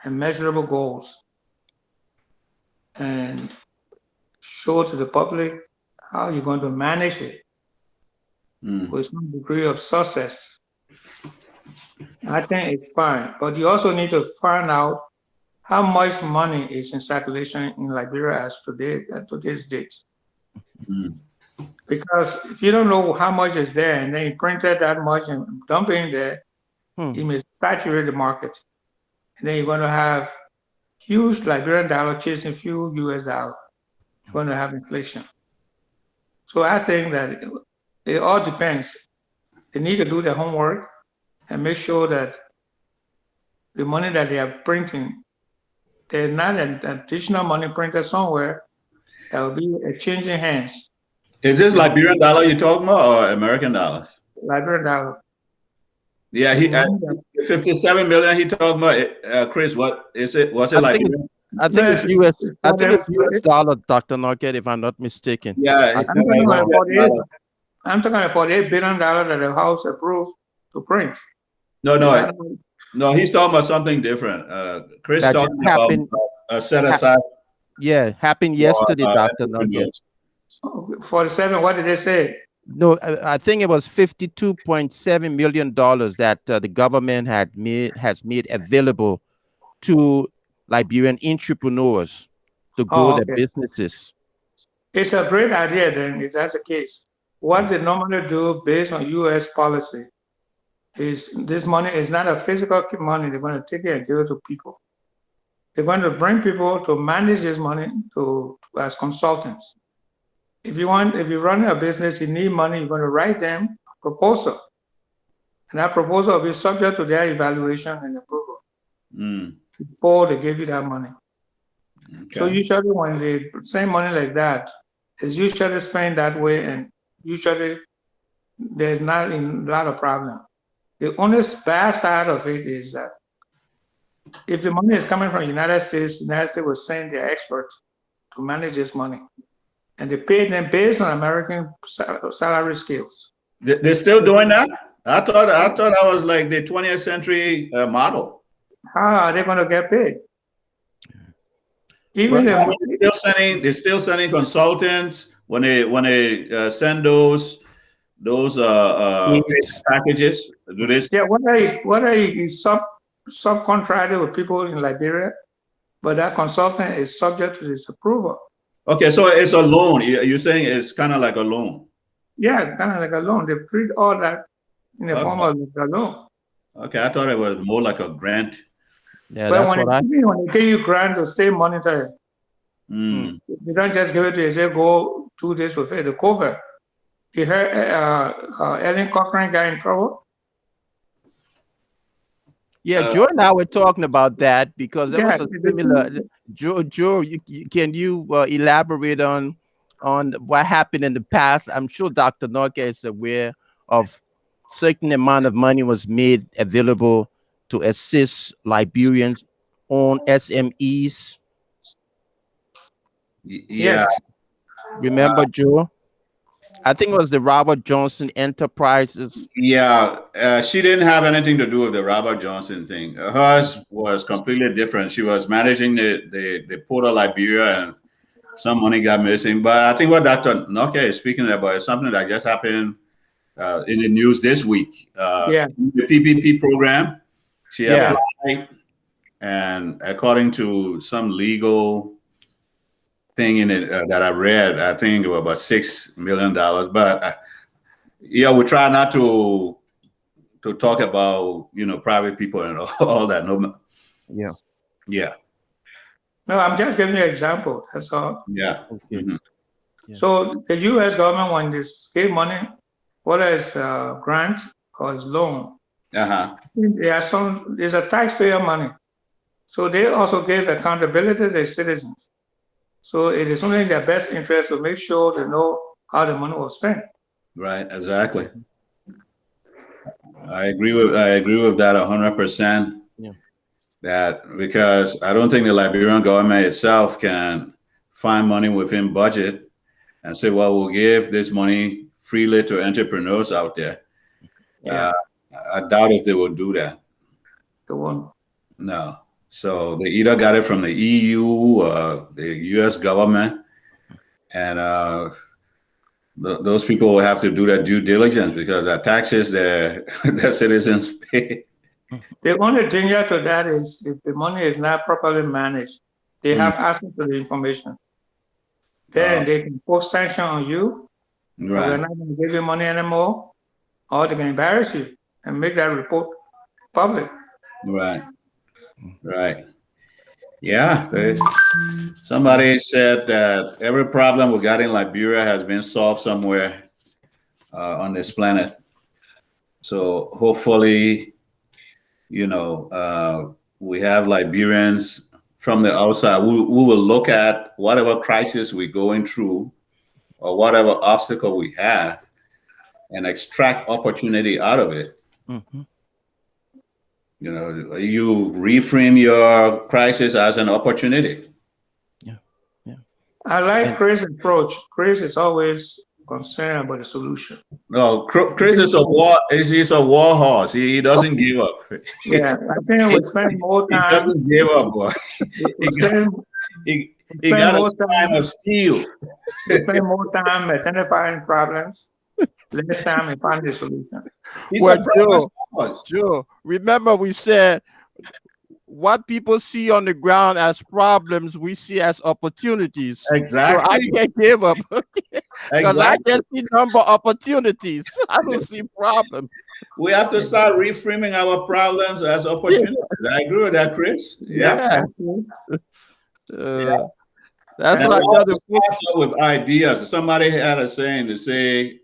and measurable goals and show to the public how you're going to manage it Mm, with some degree of success, I think it's fine. But you also need to find out how much money is in circulation in Liberia as today at today's date. mm. Because if you don't know how much is there and then you printed that much and dump it in there, you may saturate the market. And then you're going to have huge Liberian dollar chasing few US dollar. You're going to have inflation. So I think that it all depends. They need to do their homework and make sure that the money that they are printing, there's not an additional money printed somewhere that will be changing hands. Is this The money, Liberian dollar you're talking about or American dollars? Liberian dollar. Yeah, The he money that, 57 million. He talking about Chris. What is it? Was it I think Liberian? I no, think it's it's US. I for think them. it's US dollar, Dr. Norkeh, if I'm not mistaken. Yeah, I I'm could be talking about wrong. I'm talking about $48 billion that the House approved to print. no, Is no, that no. He's talking about something different. Chris That just talking about happened. a set aside Happened for yesterday, Dr. Norkeh. entrepreneurs. 47? What did they say? No, I think it was $52.7 million that the government has made available to Liberian entrepreneurs to grow Oh, their okay. businesses. It's a great idea then, if that's the case. What they normally do based on US policy is this money is not a physical money. They're going to take it and give it to people. They're going to bring people to manage this money as consultants. if you're running a business, you need money, you're going to write them a proposal. And that proposal will be subject to their evaluation and approval before they give you that money. So Okay. usually when they send money like that, it's usually spent that way, and usually there's not a lot of problem. The only bad side of it is that if the money is coming from the United States will send their experts to manage this money. And they pay them based on American salary scales. They're still doing that? I thought that was like the 20th century model. How are they going to get paid? Even Well, they're still sending consultants when they send those Yes. packages. Do they? yeah, what are you subcontracted with people in Liberia, but that consultant is subject to this approval. Okay, so it's a loan. You're saying it's kind of like a loan. Yeah, kind of like a loan. They treat all that in the form of a loan. Okay, I thought it was more like a grant. Yeah, But that's what I. when they give you grant to stay monitored, Mm. they don't just give it to you. They say go do this with it. The cover. You heard Ellen Cochran got in trouble. Yeah, Joe and I were talking about that because there Yeah, was a similar. Joe, can you elaborate on what happened in the past? I'm sure Dr. Norkeh is aware of certain amount of money was made available to assist Liberians on SMEs. Yeah. Yes. Remember, Joe? I think it was the Robert Johnson Enterprises. Yeah, she didn't have anything to do with the Robert Johnson thing. Hers was completely different. She was managing the Port of Liberia, and some money got missing. But I think what Dr. Norkeh is speaking about is something that just happened in the news this week. Yeah. The PPP program, she Yeah. applied, and according to some legal thing in it that I read, I think it was about $6 million. But yeah, we try not to talk about private people and all that. No. Yeah. Yeah. No, I'm just giving you an example. That's all. Yeah. Okay. Mhm. Yeah. So the U.S. government, when they gave money, whether it's grant or it's loan, Uh-huh. there's a taxpayer money. So they also gave accountability to the citizens. So it is only in their best interest to make sure they know how the money was spent. Right. Exactly. I agree with that 100%. Yeah. That because I don't think the Liberian government itself can find money within budget and say, well, we'll give this money freely to entrepreneurs out there. Yeah. I doubt if they will do that. The one. No. So they either got it from the EU, the US government, and those people will have to do their due diligence because the taxes their citizens pay. The only danger to that is if the money is not properly managed, they have access to the information. Then they can post sanction on you. Right. We're not going to give you money anymore, or they can embarrass you and make that report public. Right. Right. Yeah. Somebody said that every problem we got in Liberia has been solved somewhere on this planet. So hopefully, we have Liberians from the outside. We will look at whatever crisis we're going through or whatever obstacle we have and extract opportunity out of it. Mm-hmm. You reframe your crisis as an opportunity. Yeah. Yeah. I like Chris' approach. Chris is always concerned about the solution. No, Chris is a war horse. He doesn't give up. Yeah, I think we spend more time. He doesn't give up, boy. He got a spine of steel. We spend more time identifying problems, less time in finding the solution. Joe, remember we said what people see on the ground as problems, we see as opportunities. Exactly. So I can't give up because I just see number of opportunities. I don't see problems. We have to start reframing our problems as opportunities. I agree with that, Chris. Yeah. That's And That's why it it. the all other starts out with ideas. Somebody had a saying to say,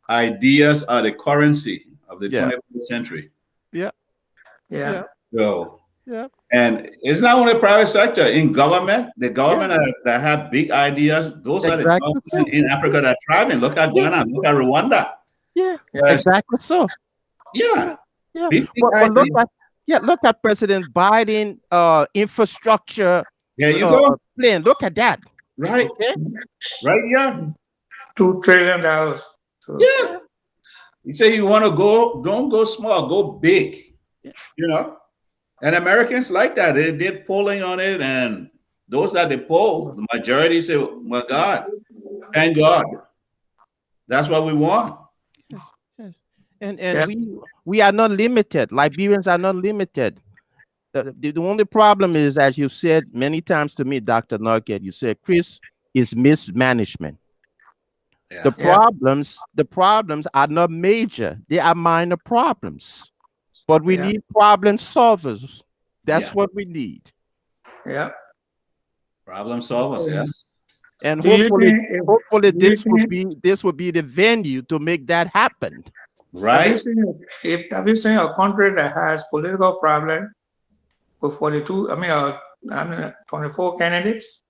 ideas are the currency of the yeah, 21st century. yeah, Yeah. yeah, So, yeah, and it's not only private sector. In government, the yeah. government that have big ideas, those are the Exactly so. government in Africa that are thriving. Look at Yeah, Ghana, look at Rwanda. yeah. Yes. Exactly so. Yeah, Yeah, yeah. big But look ideas. at, yeah, look at President Biden infrastructure There you go. plan. Look at that. Right, Okay. right. Yeah, $2 trillion. So yeah. Yeah, You say you want to go, don't go small, go big. yeah. You know, and Americans like that. They did polling on it, and those that they poll, the majority say, "Well, God, thank God, that's what we want." Yes. And yeah. we are not limited. Liberians are not limited. The only problem is, as you said many times to me, Dr. Norkeh, you said, Chris, is mismanagement. Yeah, Yeah. The problems are not major, they are minor problems. But we Yeah. need problem solvers. That's yeah. what we need. Yeah. Problem solvers. Yes. And Do you think if hopefully do you think this will be the venue to make that happen. Right. have you seen a country that has political problem with 42, I mean 24 candidates?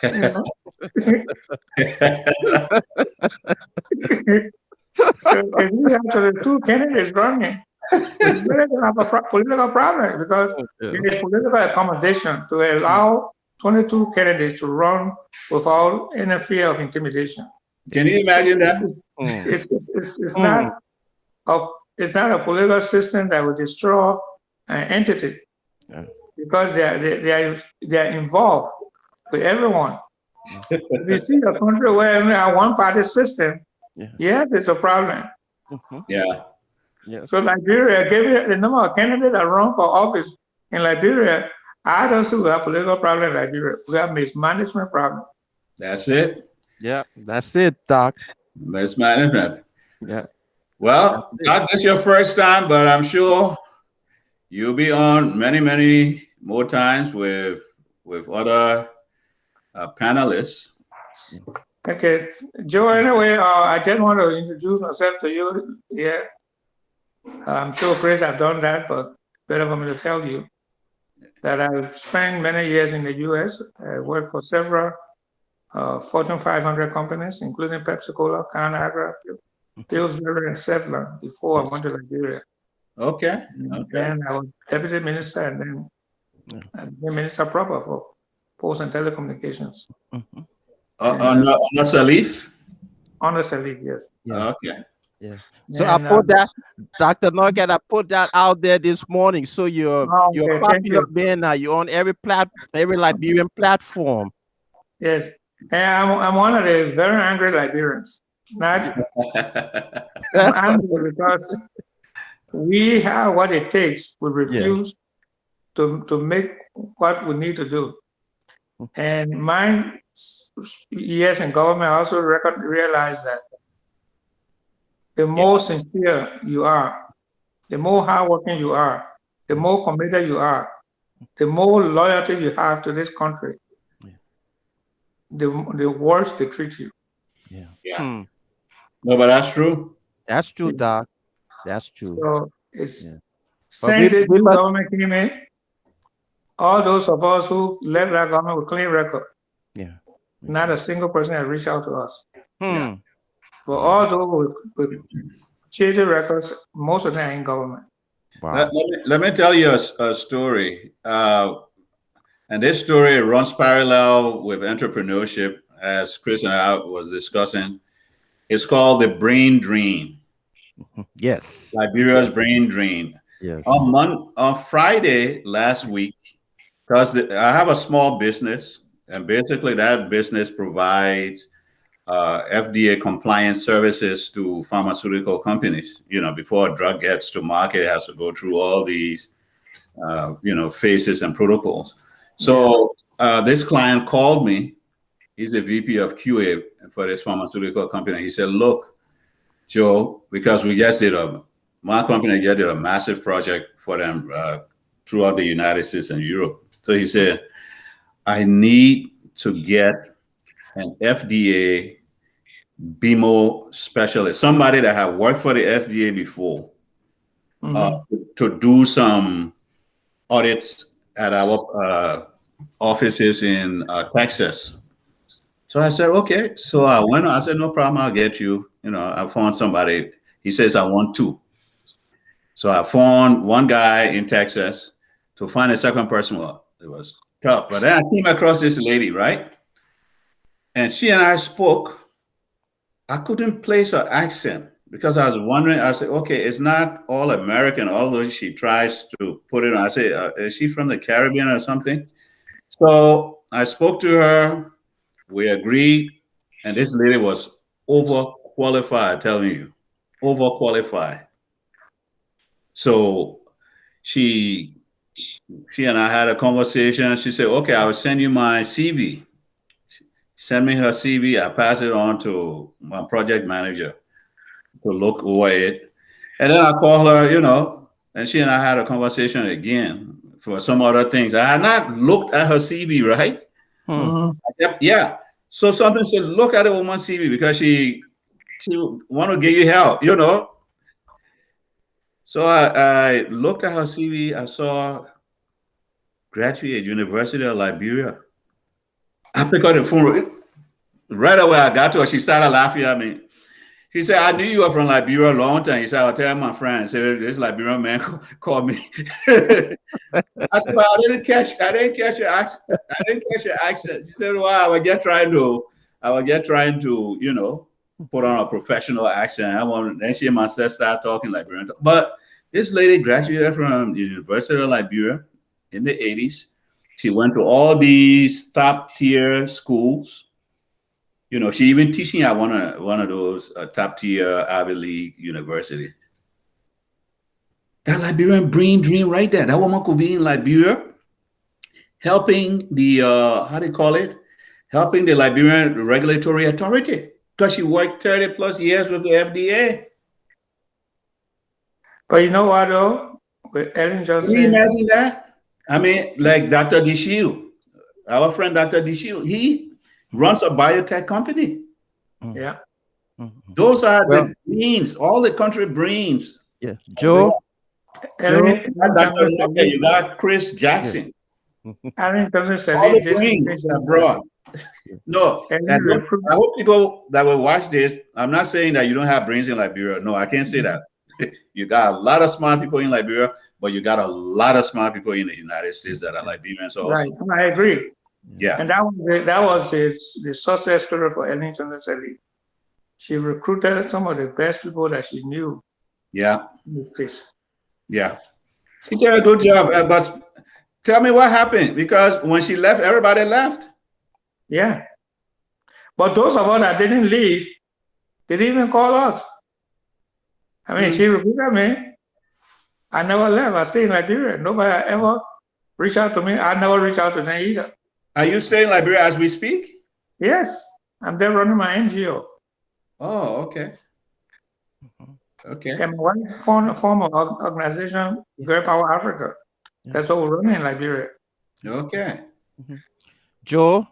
You know? So if you have 22 candidates running, it's really going to have a political problem because there Yes. is political accommodation to allow 22 candidates to run without any fear of intimidation. Can you So imagine that? Mm, it's mm, a it's not a political system that will destroy an entity yeah, because they are involved with everyone. If you see a country where we have one party system, yeah. yes, it's a problem. Mhm. Yeah. Yes. So Liberia, give you the number of candidates that run for office in Liberia. I don't see we have political problem in Liberia. We have mismanagement problem. That's it. Yeah. That's it, Doc. Mismanagement. Yeah. That's Well, it. not this your first time, but I'm sure you'll be on many, many more times with other panelists. Okay, Joe. Anyway, I just want to introduce myself to you. Yeah, I'm sure Chris have done that, but better for me to tell you that I've spent many years in the U.S. I worked for several Fortune 500 companies, including PepsiCo, ConAgra, Pillsbury, and Sevlon before I went to Liberia. Okay. Okay. Then I was deputy minister and then I became minister proper for post and telecommunications. Mhm. On the Salif? Honestly, yes. Yeah. Okay. Yeah. So I And put that, Dr. Nugget, I put that out there this morning. So you're okay, thank popular you. man now. You're on every Liberian platform. Yes, and I'm one of the very angry Liberians. Not I'm That's angry because we have what it takes. We yeah. refuse to make what we need to do. And my years in government also realize that the more sincere you are, the more hardworking you are, the more committed you are, the more loyalty you have to this country, the worse they treat you. Yeah. Yeah. Hmm. No, but that's true. That's true, Yeah. Doc. That's true. So it's Yeah. But since this we new must government came in, all those of us who left that government with clean record, yeah. not a single person has reached out to us. Hmm. But all those with shady records, most of them are in government. Wow. Let me tell you a story. And this story runs parallel with entrepreneurship, as Chris and I was discussing. It's called the brain drain, Yes. Liberia's brain drain. Yes. On Friday last week, because I have a small business, and basically that business provides FDA compliance services to pharmaceutical companies. You know, before a drug gets to market, it has to go through all these, phases and protocols. So this client called me. He's a VP of QA for this pharmaceutical company. He said, "Look, Joe, because my company just did a massive project for them throughout the United States and Europe. So he said, I need to get an FDA BMO specialist, somebody that had worked for the FDA before, Mhm. to do some audits at our offices in Texas. So I said, okay. So I went. I said, no problem. I'll get you. You know, I found somebody. He says, I want two. So I found one guy in Texas. To find a second person, well, it was tough. But then I came across this lady, right? And she and I spoke. I couldn't place her accent because I was wondering. I said, okay, it's not all American, although she tries to put it on. I say, is she from the Caribbean or something? So I spoke to her. We agreed. And this lady was overqualified, telling you, overqualified. So she she and I had a conversation. She said, okay, I will send you my CV. Send me her CV. I pass it on to my project manager to look over it. And then I call her, you know, and she and I had a conversation again for some other things. I had not looked at her CV, right? Mhm. Yeah. So something said, look at the woman's CV because she want to give you help, you know. So I looked at her CV. I saw graduate University of Liberia. I picked up the phone right away. I got to her. She started laughing at me. She said, I knew you were from Liberia a long time. He said, I'll tell my friend. Say, this Liberian man called me. I said, well, I didn't catch your accent. I didn't catch your accent. She said, well, I was just trying to, you know, put on a professional accent. Then she must have started talking Liberian. But this lady graduated from the University of Liberia in the 80s. She went to all these top tier schools. You know, she even teaching at one of those top tier Ivy League universities. That Liberian brain dream right there. That woman could be in Liberia helping the how do you call it? Helping the Liberian regulatory authority because she worked 30 plus years with the FDA. But you know what though? With Ellen Can you Johnson, imagine that? I mean, like Dr. Dishiu, our friend Dr. Dishiu, he runs a biotech company. yeah. Those are Well, the brains, all the country brains. yeah, You Joe, got Ellen Dr. Johnson Norkeh, said, you got Chris yeah. Jackson, Ellen Johnson all said the this is brains abroad. No, Ellen and look, recruit. I hope people that will watch this. I'm not saying that you don't have brains in Liberia. No, I can't say that. You got a lot of smart people in Liberia, but you got a lot of smart people in the United States that are Liberians Right. also. I agree. Yeah, And that was the success story for Ellen Johnson Sirleaf. She recruited some of the best people that she knew yeah, in the States. yeah. She did a good job. But tell me what happened because when she left, everybody left. Yeah. But those of us that didn't leave, they didn't even call us. I mean, Hmm. she recruited me. I never left. I stayed in Liberia. Nobody ever reached out to me. I never reached out to them either. Are you staying in Liberia as we speak? Yes, I'm there running my NGO. Oh, okay. Okay. And my wife form an organization, Girl Power Africa. That's what we're running in Liberia. Okay. Joe,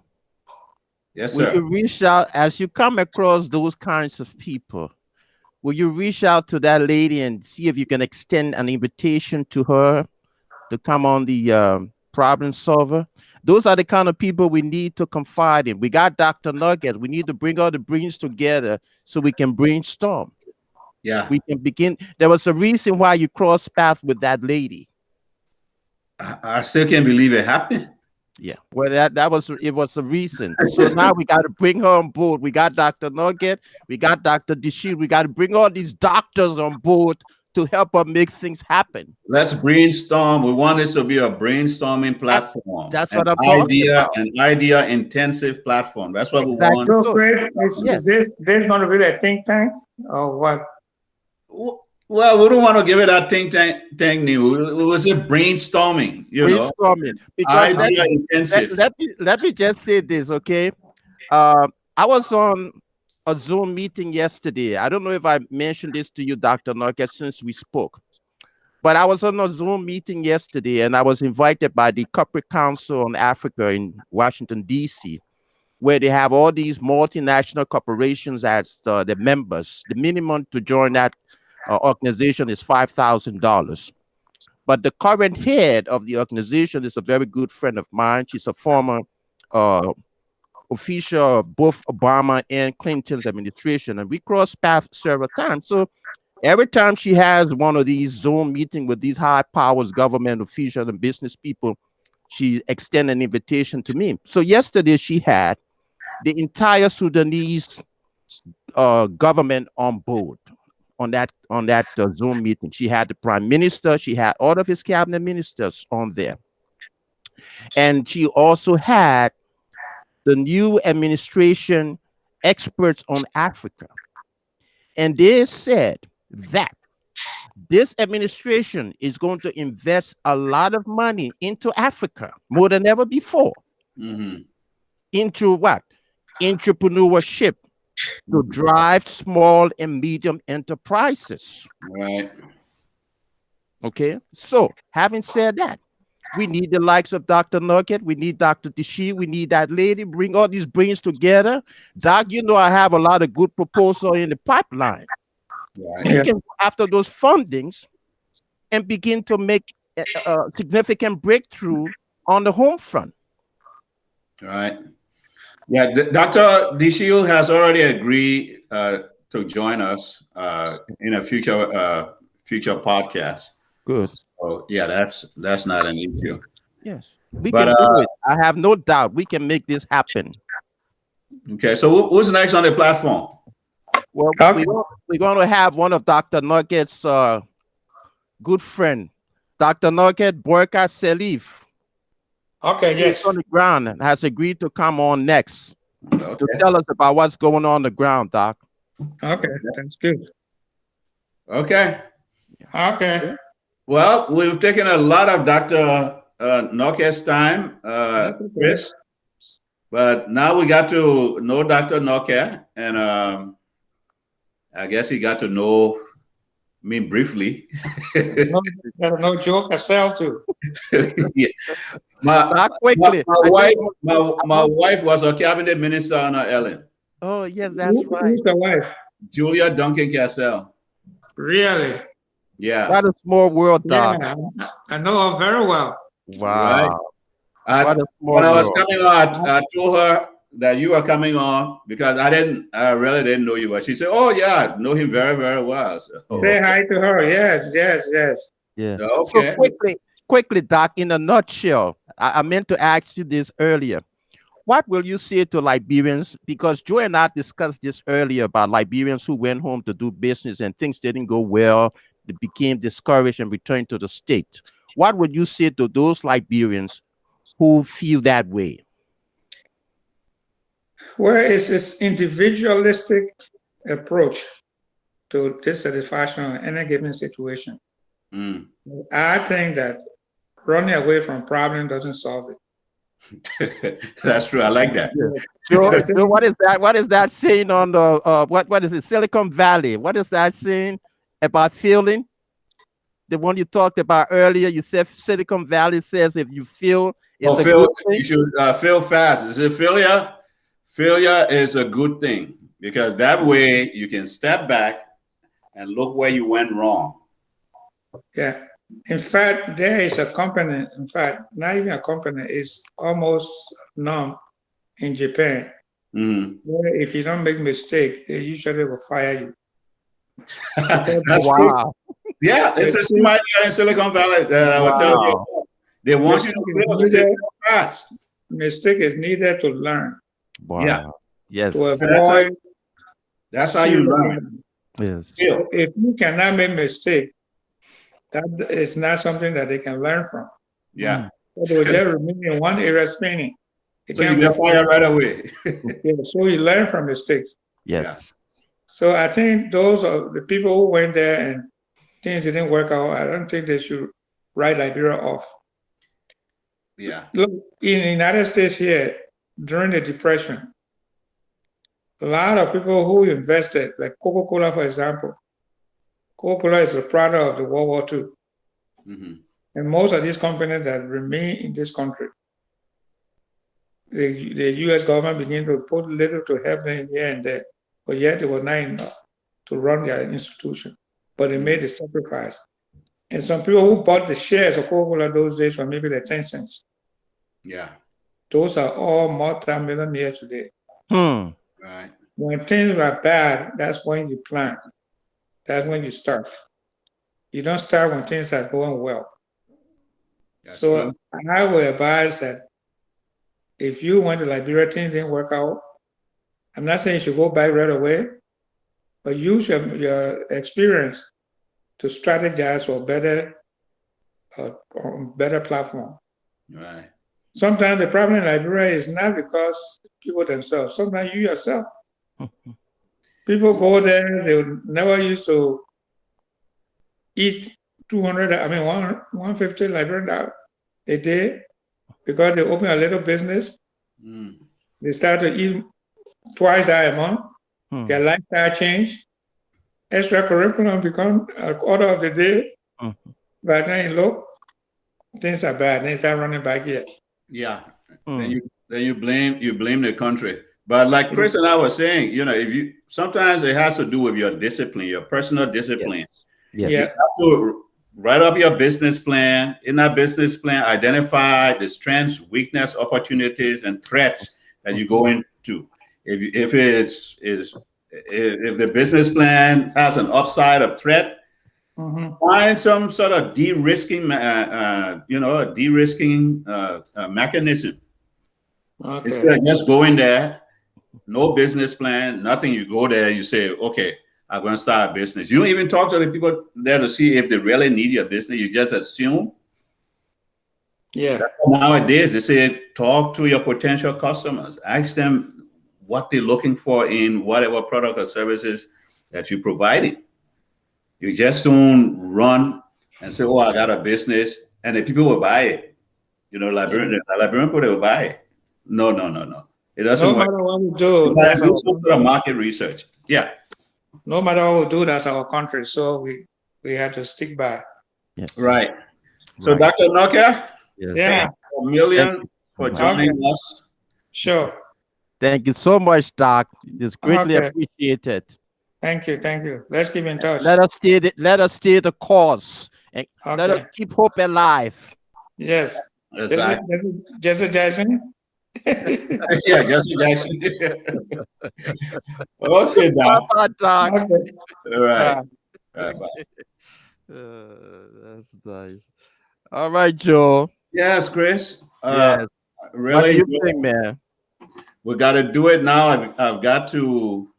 Yes, will sir. you reach out as you come across those kinds of people? Will you reach out to that lady and see if you can extend an invitation to her to come on the problem solver? Those are the kind of people we need to confide in. We got Dr. Nugget. We need to bring all the brains together so we can brainstorm. Yeah. We can begin. There was a reason why you crossed paths with that lady. I still can't believe it happened. Yeah, well, that was it was a reason. So now we got to bring her on board. We got Dr. Nugget, we got Dr. Dishir. We got to bring all these doctors on board to help us make things happen. Let's brainstorm. We want this to be a brainstorming That, platform, that's what I'm talking about. an idea intensive platform. That's what we want. Exactly. So, So, Chris, yeah, is this going to be a think tank or what? Well, we don't want to give it that think new. We will say brainstorming, you know, brainstorming. Because idea intensive. let me just say this, okay? I was on a Zoom meeting yesterday. I don't know if I mentioned this to you, Dr. Norkeh, since we spoke. But I was on a Zoom meeting yesterday and I was invited by the Corporate Council on Africa in Washington, D.C. where they have all these multinational corporations as the members. The minimum to join that organization is $5,000. But the current head of the organization is a very good friend of mine. She's a former uh, official of both Obama and Clinton's administration, and we crossed paths several times. So every time she has one of these Zoom meetings with these high powers, government officials and business people, she extends an invitation to me. So yesterday she had the entire Sudanese government on board on that Zoom meeting. She had the prime minister, she had all of his cabinet ministers on there, and she also had the new administration experts on Africa. And they said that this administration is going to invest a lot of money into Africa more than ever before. Mm-hmm. Into what? Entrepreneurship to drive small and medium enterprises. Right. Okay. So, having said that, we need the likes of Dr. Norkeh. We need Dr. Tishi. We need that lady. Bring all these brains together. Doc, you know I have a lot of good proposals in the pipeline. Right. We can go after those fundings and begin to make a significant breakthrough on the home front. Right. Yeah, Dr. DCU has already agreed to join us in a future podcast. Good. So yeah, that's not an issue. Yes, we But can do it. I have no doubt we can make this happen. okay, so who's next on the platform? Well, Okay. we're going to have one of Dr. Norkeh's good friend, Dr. Norkeh Borka Selif. Okay, He's yes. on the ground and has agreed to come on next to Okay. tell us about what's going on the ground, Doc. Okay, that's good. Okay. Okay. Well, we've taken a lot of Dr. Norkeh's time, That's okay. Chris, but now we got to know Dr. Norkeh, and I guess he got to know me briefly. No joke yourself too. Yeah. My Doc, quickly. wife was a cabinet minister on Ellen, Oh, yes, that's right. Who's the wife? Julia Duncan Cassell. Really? Yeah. What a small world, Doc. Yeah, I know her very well. Wow. Right. What a small When I was world. coming on, I told her that you were coming on because I really didn't know you, but she said, "Oh yeah, I know him very, very well." So, Say hi to her. Yes, yes, yes. Yeah. okay. So quickly, Doc, in a nutshell, I meant to ask you this earlier. What will you say to Liberians? Because Joe and I discussed this earlier about Liberians who went home to do business and things didn't go well. They became discouraged and returned to the state. What would you say to those Liberians who feel that way? Well, it's this individualistic approach to dissatisfaction in any given situation. Mm. I think that running away from problem doesn't solve it. That's true. I like that. Joe, what is that? What is that saying on the what is it? Silicon Valley. What is that saying about failing? The one you talked about earlier. You said Silicon Valley says if you fail, it's a good thing. You should fail fast. Is it failure? Failure is a good thing because that way you can step back and look where you went wrong. Yeah. In fact, there is a company, in fact, not even a company, it's almost known in Japan, where if you don't make mistake, they usually will fire you. That's Wow. Yeah, it's a same idea in Silicon Valley that I would tell you. They want you to fail. They say fail fast. Mistake is needed to learn. Wow. Yeah. Yes. To avoid. That's how you learn. Yes. So if you cannot make mistake, that is not something that they can learn from. Yeah. So they will just remain in one area spinning. So you get fired right away. Yeah, so you learn from mistakes. Yes. So I think those are the people who went there and things didn't work out. I don't think they should write Liberia off. Yeah. Look, in the United States here, during the Depression, a lot of people who invested, like Coca-Cola, for example. Coca-Cola is a product of the World War II. And most of these companies that remain in this country, the U.S. government began to put little to help them here and there, but yet it was not enough to run their institution. But they made the sacrifice. And some people who bought the shares of Coca-Cola those days for maybe the 10 cents, Yeah. those are all multi-millionaires today. Right. When things are bad, that's when you plan. That's when you start. You don't start when things are going well. That's So true. I would advise that if you went to Liberia, things didn't work out, I'm not saying you should go back right away, but use your experience to strategize for better platform. Right. Sometimes the problem in Liberia is not because people themselves. Sometimes you yourself. People go there, they never used to eat 150 Liberian a day because they open a little business. They start to eat twice that amount. Their lifestyle change. Extra curriculum become an order of the day. But then you look, things are bad. They start running back here. Yeah. Then you blame the country. But like Chris and I were saying, if you sometimes it has to do with your discipline, your personal discipline. Yes. Yeah. You have to write up your business plan. In that business plan, identify the strengths, weakness, opportunities, and threats that you go into. If the business plan has an upside of threat, find some sort of de-risking, mechanism. Okay. Instead of just going there, no business plan, nothing. You go there, you say, okay, I'm going to start a business. You don't even talk to the people there to see if they really need your business. You just assume. Yeah. Nowadays, they say talk to your potential customers. Ask them what they're looking for in whatever product or services that you're providing. You just don't run and say, oh, I got a business, and the people will buy it. Liberian people, they will buy it. No. It doesn't No work. matter what we do, You that's gotta do our some sort of market research. Yeah. no matter what we do, that's our country. So we have to stick by. Yes. Right. So, Right. Dr. Norkeh, Yes. Yeah. a million for joining us. Sure. Thank you so much, Doc. It's greatly Okay. appreciated. Thank you. Let's keep in touch. Let us stay the course, and let us Okay. keep hope alive. Yes. Exactly. Jesse Jackson. Yeah, Jesse Jackson. Okay, Doc. Bye, Doc. Okay. All right. Bye. That's nice. All right, Joe. Yes, Chris. Yes. Really What do you enjoyed think, man? We got to do it now. I've got to.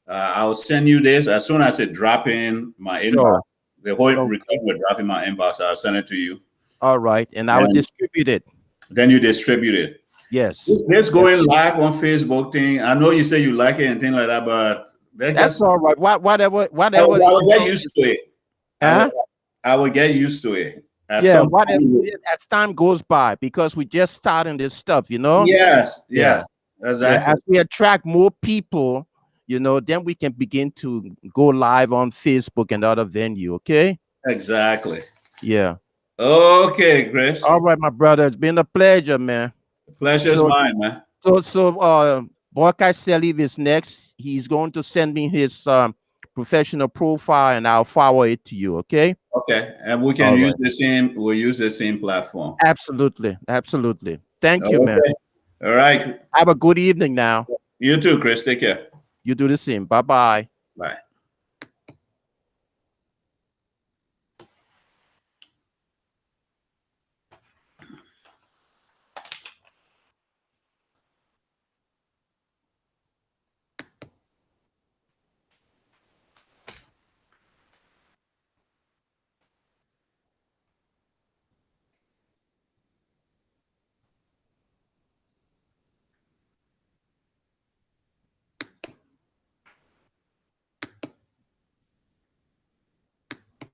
I'll send you this as soon as it drop in my inbox. The whole record will drop in my inbox. I'll send it to you. All right, and I will distribute it. Then you distribute it. Yes. This going live on Facebook thing. I know you say you like it and things like that, but that's all right. Whatever. I will get used to it. I will get used to it. As time goes by, because we just starting this stuff, Yes, exactly. Yeah, as we attract more people, then we can begin to go live on Facebook and other venue. Okay. Exactly. Yeah. Okay, Chris. All right, my brother. It's been a pleasure, man. Pleasure's mine, man. So Borkai Seliv is next. He's going to send me his professional profile, and I'll forward it to you. Okay. Okay, and we can use the same. We'll use the same platform. Absolutely. Thank you, man. All right. Have a good evening now. You too, Chris. Take care. You do the same. Bye-bye. Bye.